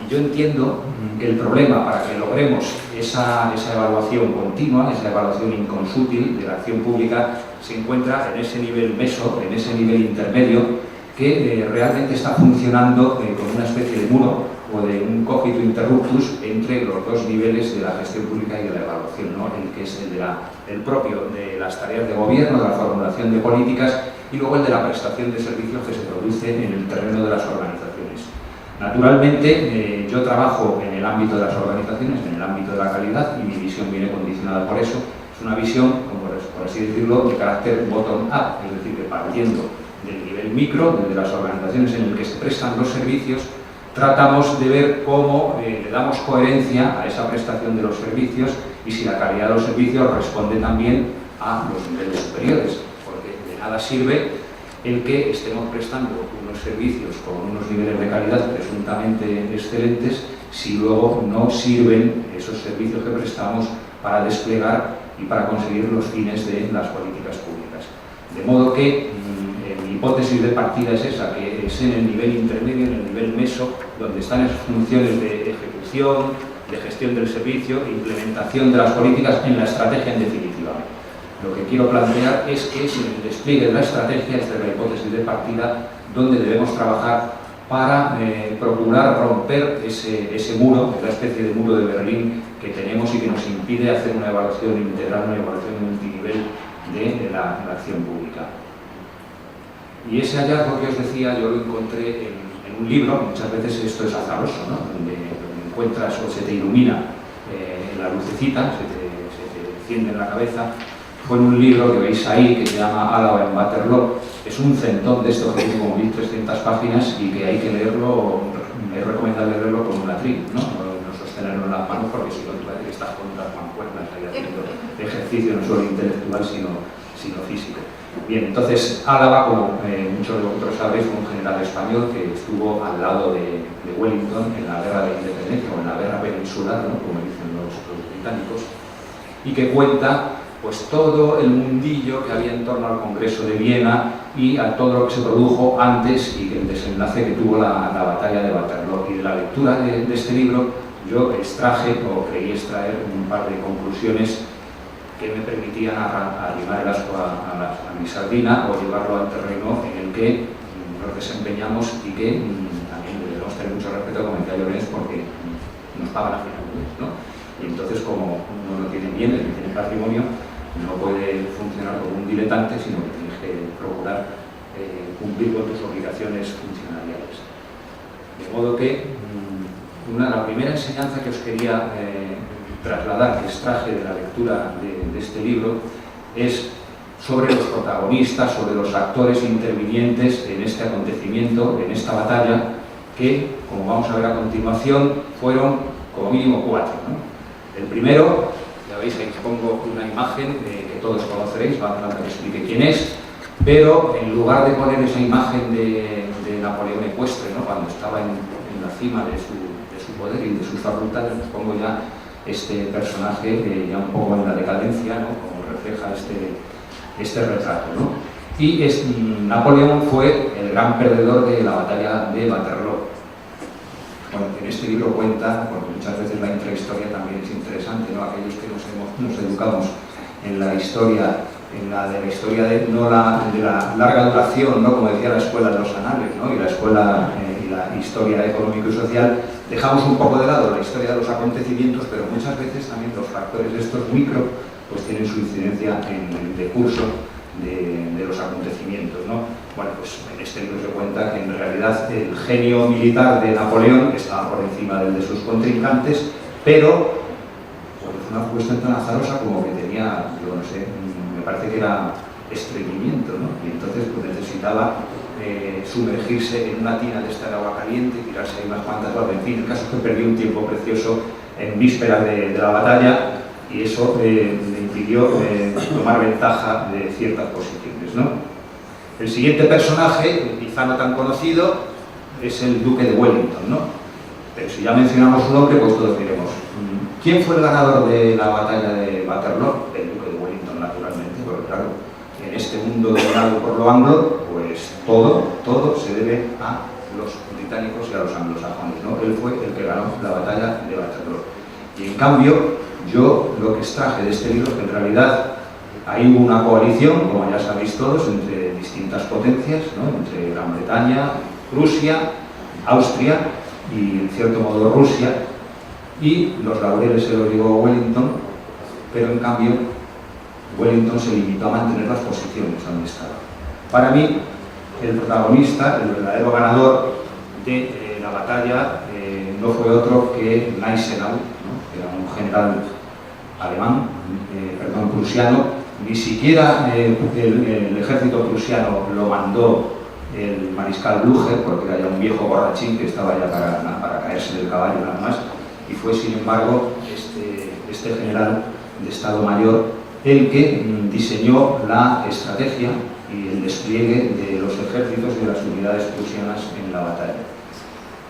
Y yo entiendo que el problema para que logremos esa evaluación continua, esa evaluación inconsútil de la acción pública, se encuentra en ese nivel meso, en ese nivel intermedio, que realmente está funcionando con una especie de muro o de un cogito interruptus entre los 2 niveles de la gestión pública y de la evaluación, ¿no?, el que es el propio de las tareas de gobierno, de la formulación de políticas, y luego el de la prestación de servicios que se produce en el terreno de las organizaciones. Naturalmente, yo trabajo en el ámbito de las organizaciones, en el ámbito de la calidad, y mi visión viene condicionada por eso. Es una visión, como por así decirlo, de carácter bottom-up, es decir, que partiendo del nivel micro, desde las organizaciones en el que se prestan los servicios, tratamos de ver cómo le damos coherencia a esa prestación de los servicios y si la calidad de los servicios responde también a los niveles superiores, porque de nada sirve el que estemos prestando unos servicios con unos niveles de calidad presuntamente excelentes si luego no sirven esos servicios que prestamos para desplegar y para conseguir los fines de las políticas públicas. De modo que mi hipótesis de partida es esa, que es en el nivel intermedio, en el nivel meso, donde están esas funciones de ejecución, de gestión del servicio, implementación de las políticas en la estrategia en definitiva. Lo que quiero plantear es que es en el despliegue de la estrategia, esta es la hipótesis de partida, donde debemos trabajar para procurar romper ese muro, esa especie de muro de Berlín que tenemos y que nos impide hacer una evaluación integral, una evaluación multinivel de la acción pública. Y ese hallazgo que os decía yo lo encontré en un libro, muchas veces esto es azaroso, ¿no? donde encuentras o se te ilumina la lucecita, se te enciende en la cabeza. Fue en un libro que veis ahí, que se llama Álava en Waterloo. Es un centón de esto que tiene como 1300 páginas y que hay que leerlo, es recomendable leerlo con un atril, ¿no? No sostenerlo en las manos porque si no te parece que estás con unas mancuernas ahí haciendo ejercicio no solo intelectual sino físico. Bien, entonces Álava, como muchos de vosotros sabéis, fue un general español que estuvo al lado de Wellington en la guerra de independencia o en la guerra peninsular, ¿no? Como dicen los británicos, y que cuenta pues todo el mundillo que había en torno al Congreso de Viena y a todo lo que se produjo antes y el desenlace que tuvo la batalla de Waterloo. Y de la lectura de este libro yo extraje o creí extraer un par de conclusiones que me permitían arrimar el asco a mi sardina o llevarlo al terreno en el que nos desempeñamos y que también debemos tener mucho respeto, como decía Llorens, porque nos pagan a final de mes, ¿no? Y entonces, como uno no tiene bienes ni tiene patrimonio, no puede funcionar como un diletante, sino que tienes que procurar cumplir con tus obligaciones funcionariales. De modo que la primera enseñanza que os quería trasladar, que extraje de la lectura de este libro, es sobre los protagonistas, sobre los actores intervinientes en este acontecimiento, en esta batalla, que, como vamos a ver a continuación, fueron como mínimo 4, ¿no? El primero, ya veis, ahí os pongo una imagen que todos conoceréis, va a tratar que explique quién es, pero en lugar de poner esa imagen de Napoleón ecuestre, ¿no? Cuando estaba en la cima de su poder y de sus facultades, os pongo ya este personaje ya un poco en la decadencia, ¿no? Como refleja este retrato, ¿no? Y Napoleón fue el gran perdedor de la batalla de Waterloo. Bueno, en este libro cuenta, porque muchas veces la intrahistoria también es interesante, ¿no? Aquellos que nos educamos en la historia, de la larga duración, ¿no? Como decía la escuela de los anales, ¿no? Y la escuela y la historia económico y social, dejamos un poco de lado la historia de los acontecimientos, pero muchas veces también los factores de estos micro pues tienen su incidencia en el decurso de los acontecimientos, ¿no? Bueno, pues en este libro se cuenta que en realidad el genio militar de Napoleón estaba por encima del de sus contrincantes, pero pues, una cuestión tan azarosa como que tenía, yo no sé, me parece que era estreñimiento, ¿no? Y entonces pues necesitaba sumergirse en una tina de esta de agua caliente y tirarse ahí unas cuantas horas. En fin, el caso es que perdió un tiempo precioso en vísperas de la batalla y eso le impidió tomar ventaja de ciertas posiciones, ¿no? El siguiente personaje, quizá no tan conocido, es el duque de Wellington, ¿no? Pero si ya mencionamos su nombre, pues todos diremos, ¿quién fue el ganador de la batalla de Waterloo? El duque de Wellington, naturalmente, porque claro, en este mundo dominado por lo anglo, pues todo se debe a los británicos y a los anglosajones, ¿no? Él fue el que ganó la batalla de Waterloo. Y en cambio, yo lo que extraje de este libro es que en realidad ahí hubo una coalición, como ya sabéis todos, entre distintas potencias, ¿no? Entre Gran Bretaña, Prusia, Austria y en cierto modo Rusia, y los laureles se los dio Wellington, pero en cambio Wellington se limitó a mantener las posiciones donde estaba. Para mí, el protagonista, el verdadero ganador de la batalla no fue otro que Gneisenau, ¿no? Que era un general alemán, prusiano. Ni siquiera el ejército prusiano lo mandó el mariscal Blücher, porque era ya un viejo borrachín que estaba ya para caerse del caballo nada más, y fue sin embargo este general de Estado Mayor el que diseñó la estrategia y el despliegue de los ejércitos de las unidades prusianas en la batalla.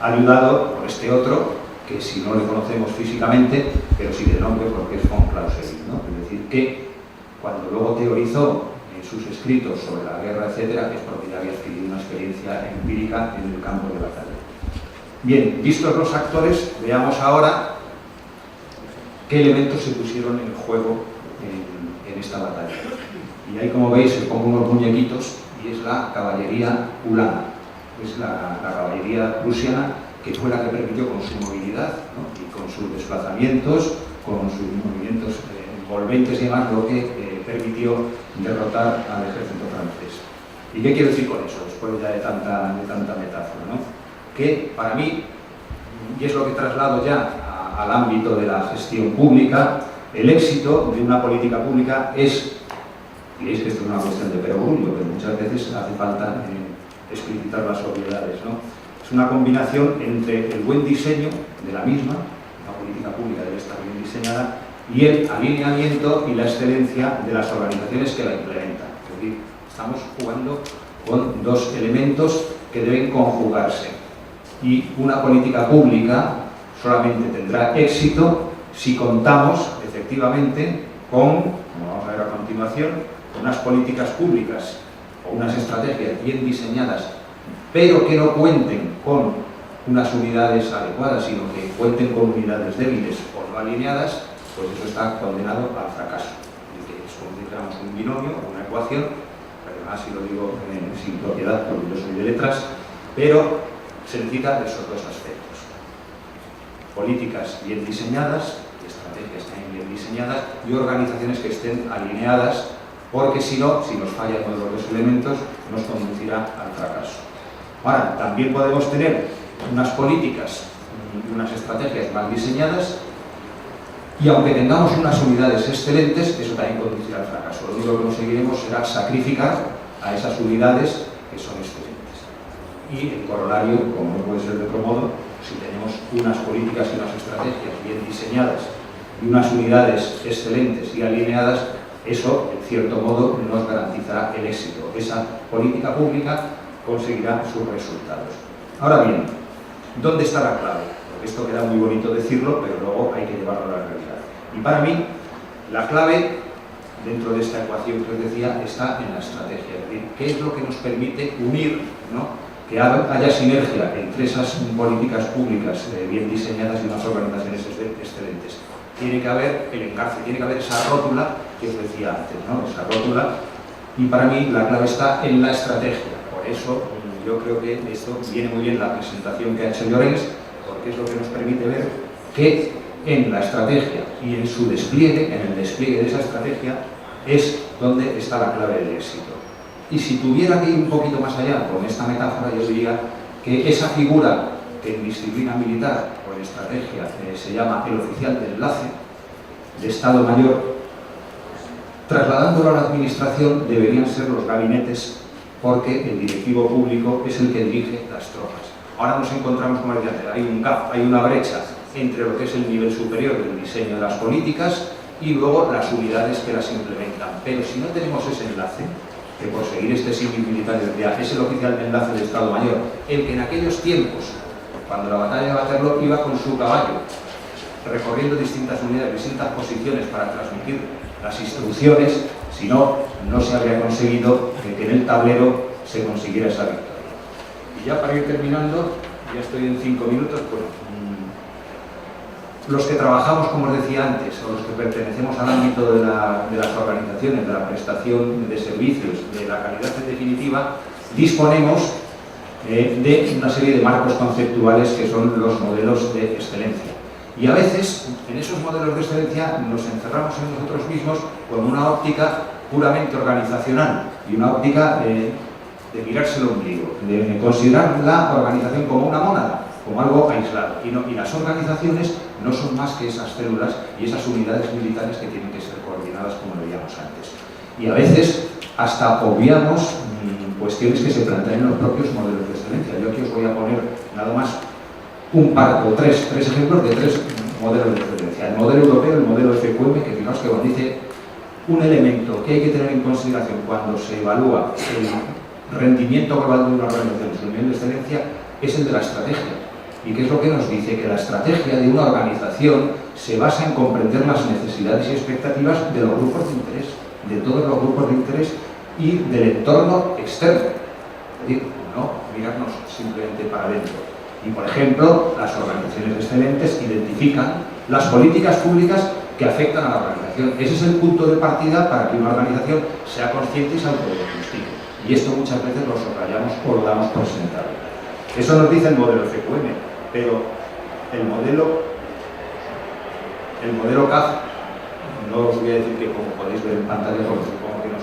Ayudado por este otro, que si no le conocemos físicamente, pero sí de nombre porque es von Clausewitz, ¿no? Es decir, que cuando luego teorizó en sus escritos sobre la guerra, etcétera, es porque ya había adquirido una experiencia empírica en el campo de batalla. Bien, vistos los actores, veamos ahora qué elementos se pusieron en juego en esta batalla. Y ahí, como veis, os pongo unos muñequitos y es la caballería ulana. Es la caballería prusiana que fue la que permitió con su movilidad, ¿no? Y con sus desplazamientos, con sus movimientos envolventes y demás, lo que permitió derrotar al ejército francés. ¿Y qué quiero decir con eso? Después ya de tanta metáfora, ¿no? Que para mí, y es lo que traslado ya al ámbito de la gestión pública, el éxito de una política pública es, diréis que esto es una cuestión de perogrullo, pero muchas veces hace falta explicitar las obviedades, ¿no? Es una combinación entre el buen diseño de la misma, la política pública debe estar bien diseñada, y el alineamiento y la excelencia de las organizaciones que la implementan. Es decir, estamos jugando con dos elementos que deben conjugarse. Y una política pública solamente tendrá éxito si contamos efectivamente con, como vamos a ver a continuación, unas políticas públicas o unas estrategias bien diseñadas, pero que no cuenten con unas unidades adecuadas, sino que cuenten con unidades débiles o no alineadas, pues eso está condenado al fracaso. Es como si dijéramos un binomio o una ecuación, además si lo digo sin propiedad porque yo soy de letras, pero se necesita de esos dos aspectos. Políticas bien diseñadas, estrategias también bien diseñadas y organizaciones que estén alineadas, porque si no, si nos fallan uno de los dos elementos, nos conducirá al fracaso. Ahora, también podemos tener unas políticas y unas estrategias mal diseñadas y aunque tengamos unas unidades excelentes, eso también conducirá al fracaso. Lo único que conseguiremos será sacrificar a esas unidades que son excelentes. Y el corolario, como no puede ser de otro modo, si tenemos unas políticas y unas estrategias bien diseñadas y unas unidades excelentes y alineadas, eso, en cierto modo, nos garantizará el éxito. Esa política pública conseguirá sus resultados. Ahora bien, ¿dónde está la clave? Porque esto queda muy bonito decirlo, pero luego hay que llevarlo a la realidad. Y para mí, la clave, dentro de esta ecuación que os decía, está en la estrategia. Es decir, ¿qué es lo que nos permite unir, ¿no? Que haya sinergia entre esas políticas públicas bien diseñadas y unas organizaciones excelentes? Tiene que haber el engarce, tiene que haber esa rótula que os decía antes, ¿no? Esa rótula, y para mí la clave está en la estrategia. Por eso yo creo que esto viene muy bien la presentación que ha hecho Llorens, porque es lo que nos permite ver que en la estrategia y en su despliegue, en el despliegue de esa estrategia, es donde está la clave del éxito. Y si tuviera que ir un poquito más allá con esta metáfora, yo diría que esa figura que en disciplina militar o en estrategia se llama el oficial de enlace, de Estado Mayor, trasladándolo a la administración deberían ser los gabinetes, porque el directivo público es el que dirige las tropas. Ahora nos encontramos, como decía antes, hay un gap, hay una brecha entre lo que es el nivel superior del diseño de las políticas y luego las unidades que las implementan. Pero si no tenemos ese enlace, que por seguir este símil militar es el oficial de enlace del Estado Mayor, el que en aquellos tiempos, cuando la batalla de Waterloo, iba con su caballo, recorriendo distintas unidades, distintas posiciones para transmitir las instrucciones, si no, no se habría conseguido que en el tablero se consiguiera esa victoria. Y ya para ir terminando, ya estoy en 5 minutos, bueno, los que trabajamos, como os decía antes, o los que pertenecemos al ámbito de las organizaciones, de la prestación de servicios, de la calidad en definitiva, disponemos de una serie de marcos conceptuales que son los modelos de excelencia. Y a veces, en esos modelos de excelencia, nos encerramos en nosotros mismos con una óptica puramente organizacional y una óptica de mirarse el ombligo, de considerar la organización como una mónada, como algo aislado. Y las organizaciones no son más que esas células y esas unidades militares que tienen que ser coordinadas, como lo veíamos antes. Y a veces hasta obviamos cuestiones que se plantean en los propios modelos de excelencia. Yo aquí os voy a poner nada más un par o tres ejemplos de 3 modelos de excelencia. El modelo europeo, el modelo FQM, que fijaos que os dice un elemento que hay que tener en consideración cuando se evalúa el rendimiento global de una organización en su nivel de excelencia es el de la estrategia. ¿Y qué es lo que nos dice? Que la estrategia de una organización se basa en comprender las necesidades y expectativas de los grupos de interés, de todos los grupos de interés y del entorno externo. Es decir, no mirarnos simplemente para adentro. Y, por ejemplo, las organizaciones excelentes identifican las políticas públicas que afectan a la organización. Ese es el punto de partida para que una organización sea consciente y se autodiagnostique. Y esto muchas veces lo subrayamos o lo damos por sentado. Eso nos dice el modelo FQM, pero el modelo CAF, no os voy a decir que como podéis ver en pantalla, porque supongo que no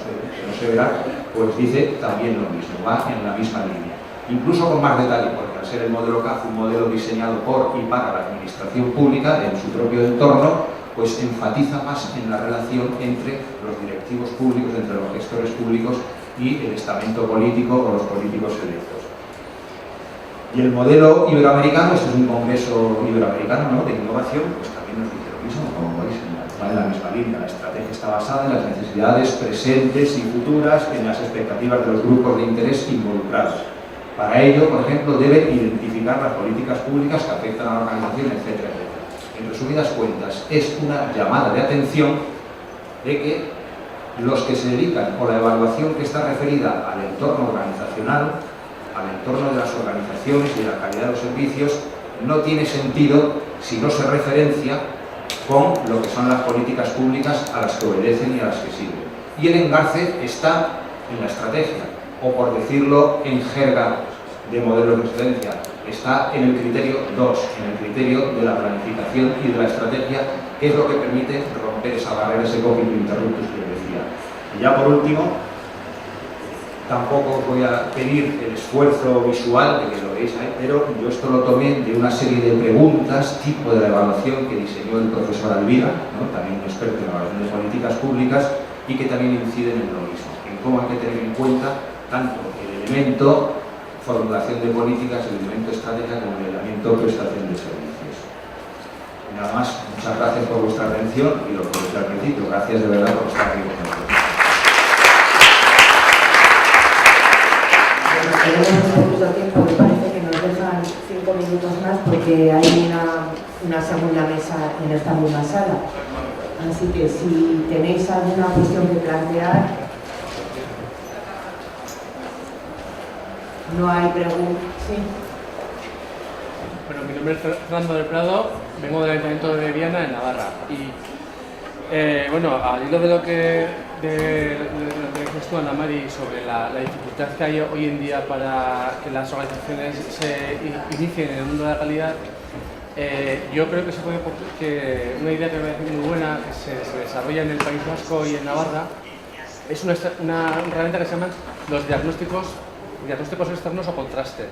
se verá, pues dice también lo mismo, va en la misma línea. Incluso con más detalle, porque al ser el modelo CAF un modelo diseñado por y para la administración pública en su propio entorno, pues enfatiza más en la relación entre los directivos públicos, entre los gestores públicos y el estamento político o los políticos electos. Y el modelo iberoamericano, este es un congreso iberoamericano, ¿no?, de innovación, pues también nos dice lo mismo, como podéis, va en la misma línea. La estrategia está basada en las necesidades presentes y futuras, en las expectativas de los grupos de interés involucrados. Para ello, por ejemplo, debe identificar las políticas públicas que afectan a la organización, etcétera, etcétera. En resumidas cuentas, es una llamada de atención de que los que se dedican, o la evaluación que está referida al entorno organizacional, al entorno de las organizaciones y de la calidad de los servicios, no tiene sentido si no se referencia con lo que son las políticas públicas a las que obedecen y a las que sirven. Y el engarce está en la estrategia, o por decirlo en jerga de modelos de excelencia, está en el criterio 2, en el criterio de la planificación y de la estrategia, que es lo que permite romper esa barrera, ese cogito interruptus que les decía. Y ya por último, tampoco os voy a pedir el esfuerzo visual de que lo veáis ahí, pero yo esto lo tomé de una serie de preguntas tipo de la evaluación que diseñó el profesor Alvira, ¿no?, también un experto en evaluación de políticas públicas, y que también inciden en lo mismo, en cómo hay que tener en cuenta tanto el elemento formulación de políticas, el elemento estrategia como el elemento prestación de servicios. Y nada más, muchas gracias por vuestra atención y lo que os decía al principio, gracias de verdad por estar aquí con nosotros. Tenemos poquito tiempo, me parece que nos dejan 5 minutos más porque hay una segunda mesa en esta misma sala. Así que si tenéis alguna cuestión que plantear, no hay preguntas. ¿Sí? Bueno, mi nombre es Fernando del Prado, vengo del Ayuntamiento de Viana, en Navarra. Y bueno, al hilo de lo que dices tú, Ana Mari, sobre la dificultad que hay hoy en día para que las organizaciones se inicien en el mundo de la calidad, yo creo que se puede, que una idea que me parece muy buena, que se desarrolla en el País Vasco y en Navarra, es una herramienta que se llaman los diagnósticos externos o contrastes,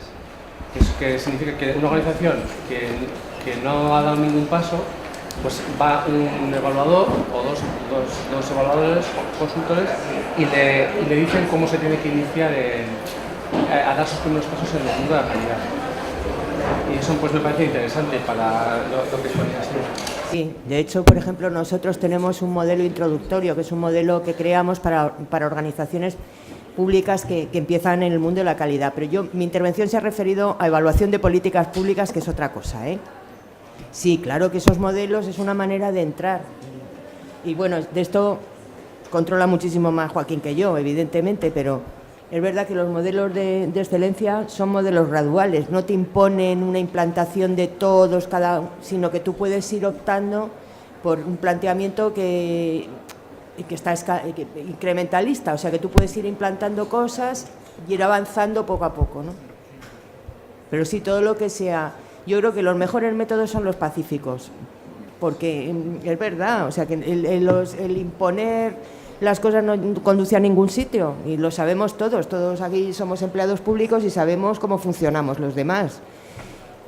que significa que una organización que no ha dado ningún paso, pues va un evaluador o dos evaluadores o consultores y le dicen cómo se tiene que iniciar a dar sus primeros pasos en el mundo de la calidad. Y eso pues me parece interesante para lo que suele hacer. Sí, de hecho, por ejemplo, nosotros tenemos un modelo introductorio, que es un modelo que creamos para organizaciones públicas que empiezan en el mundo de la calidad. Pero mi intervención se ha referido a evaluación de políticas públicas, que es otra cosa, ¿eh? Sí, claro que esos modelos es una manera de entrar. Y bueno, de esto controla muchísimo más Joaquín que yo, evidentemente, pero es verdad que los modelos de excelencia son modelos graduales, no te imponen una implantación de todos, sino que tú puedes ir optando por un planteamiento que está incrementalista, o sea que tú puedes ir implantando cosas y ir avanzando poco a poco, ¿no? Pero sí, todo lo que sea... Yo creo que los mejores métodos son los pacíficos, porque es verdad, o sea que el imponer las cosas no conduce a ningún sitio, y lo sabemos todos aquí somos empleados públicos y sabemos cómo funcionamos los demás.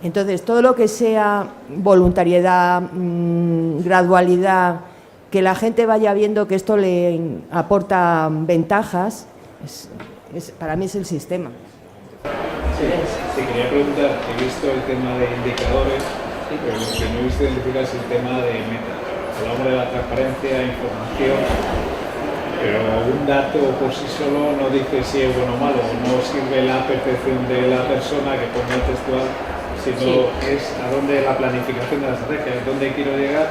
Entonces, todo lo que sea voluntariedad, gradualidad, que la gente vaya viendo que esto le aporta ventajas, para mí es el sistema. Sí, quería preguntar, he visto el tema de indicadores, pero lo que no he visto identificar es el tema de metas. Hablamos de la transparencia, información, pero un dato por sí solo no dice si es bueno o malo, no sirve la percepción de la persona que ponga el textual, sino es a dónde la planificación de la estrategia, es dónde quiero llegar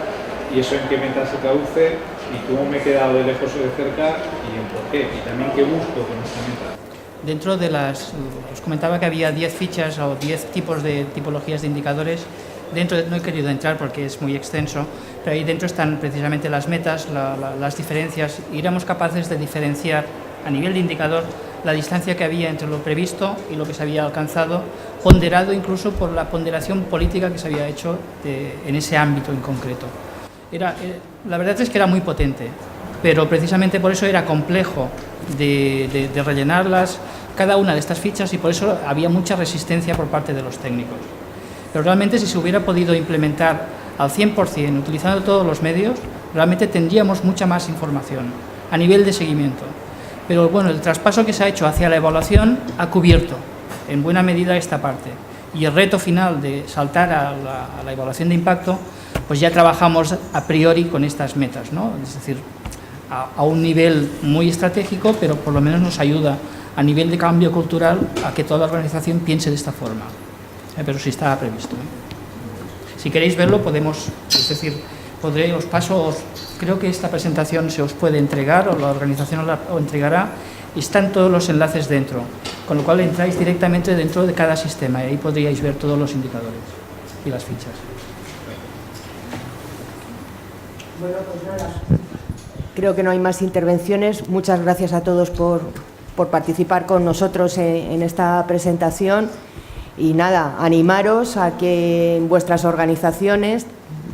y eso en qué meta se traduce y cómo me he quedado de lejos o de cerca y en por qué, y también qué busco con esta meta. Dentro de os comentaba que había 10 fichas o 10 tipos de tipologías de indicadores. No he querido entrar porque es muy extenso, pero ahí dentro están precisamente las metas, las diferencias, y éramos capaces de diferenciar a nivel de indicador la distancia que había entre lo previsto y lo que se había alcanzado, ponderado incluso por la ponderación política que se había hecho en ese ámbito en concreto. La verdad es que era muy potente, pero precisamente por eso era complejo de rellenarlas cada una de estas fichas y por eso había mucha resistencia por parte de los técnicos. Pero realmente si se hubiera podido implementar al 100%, utilizando todos los medios, realmente tendríamos mucha más información a nivel de seguimiento. Pero bueno, el traspaso que se ha hecho hacia la evaluación ha cubierto en buena medida esta parte. Y el reto final de saltar a la evaluación de impacto, pues ya trabajamos a priori con estas metas, ¿no? Es decir, a un nivel muy estratégico, pero por lo menos nos ayuda a nivel de cambio cultural a que toda la organización piense de esta forma. Pero sí estaba previsto. Si queréis verlo, podemos, es decir, os paso, creo que esta presentación se os puede entregar o la organización os entregará y están todos los enlaces dentro, con lo cual entráis directamente dentro de cada sistema y ahí podríais ver todos los indicadores y las fichas. Bueno, pues nada, creo que no hay más intervenciones. Muchas gracias a todos por participar con nosotros en esta presentación. Y nada, animaros a que en vuestras organizaciones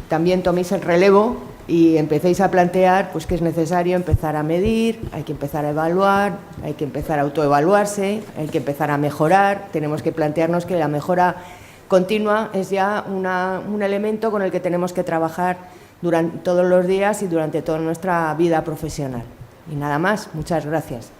también toméis el relevo y empecéis a plantear pues, que es necesario empezar a medir, hay que empezar a evaluar, hay que empezar a autoevaluarse, hay que empezar a mejorar. Tenemos que plantearnos que la mejora continua es ya un elemento con el que tenemos que trabajar durante todos los días y durante toda nuestra vida profesional. Y nada más, muchas gracias.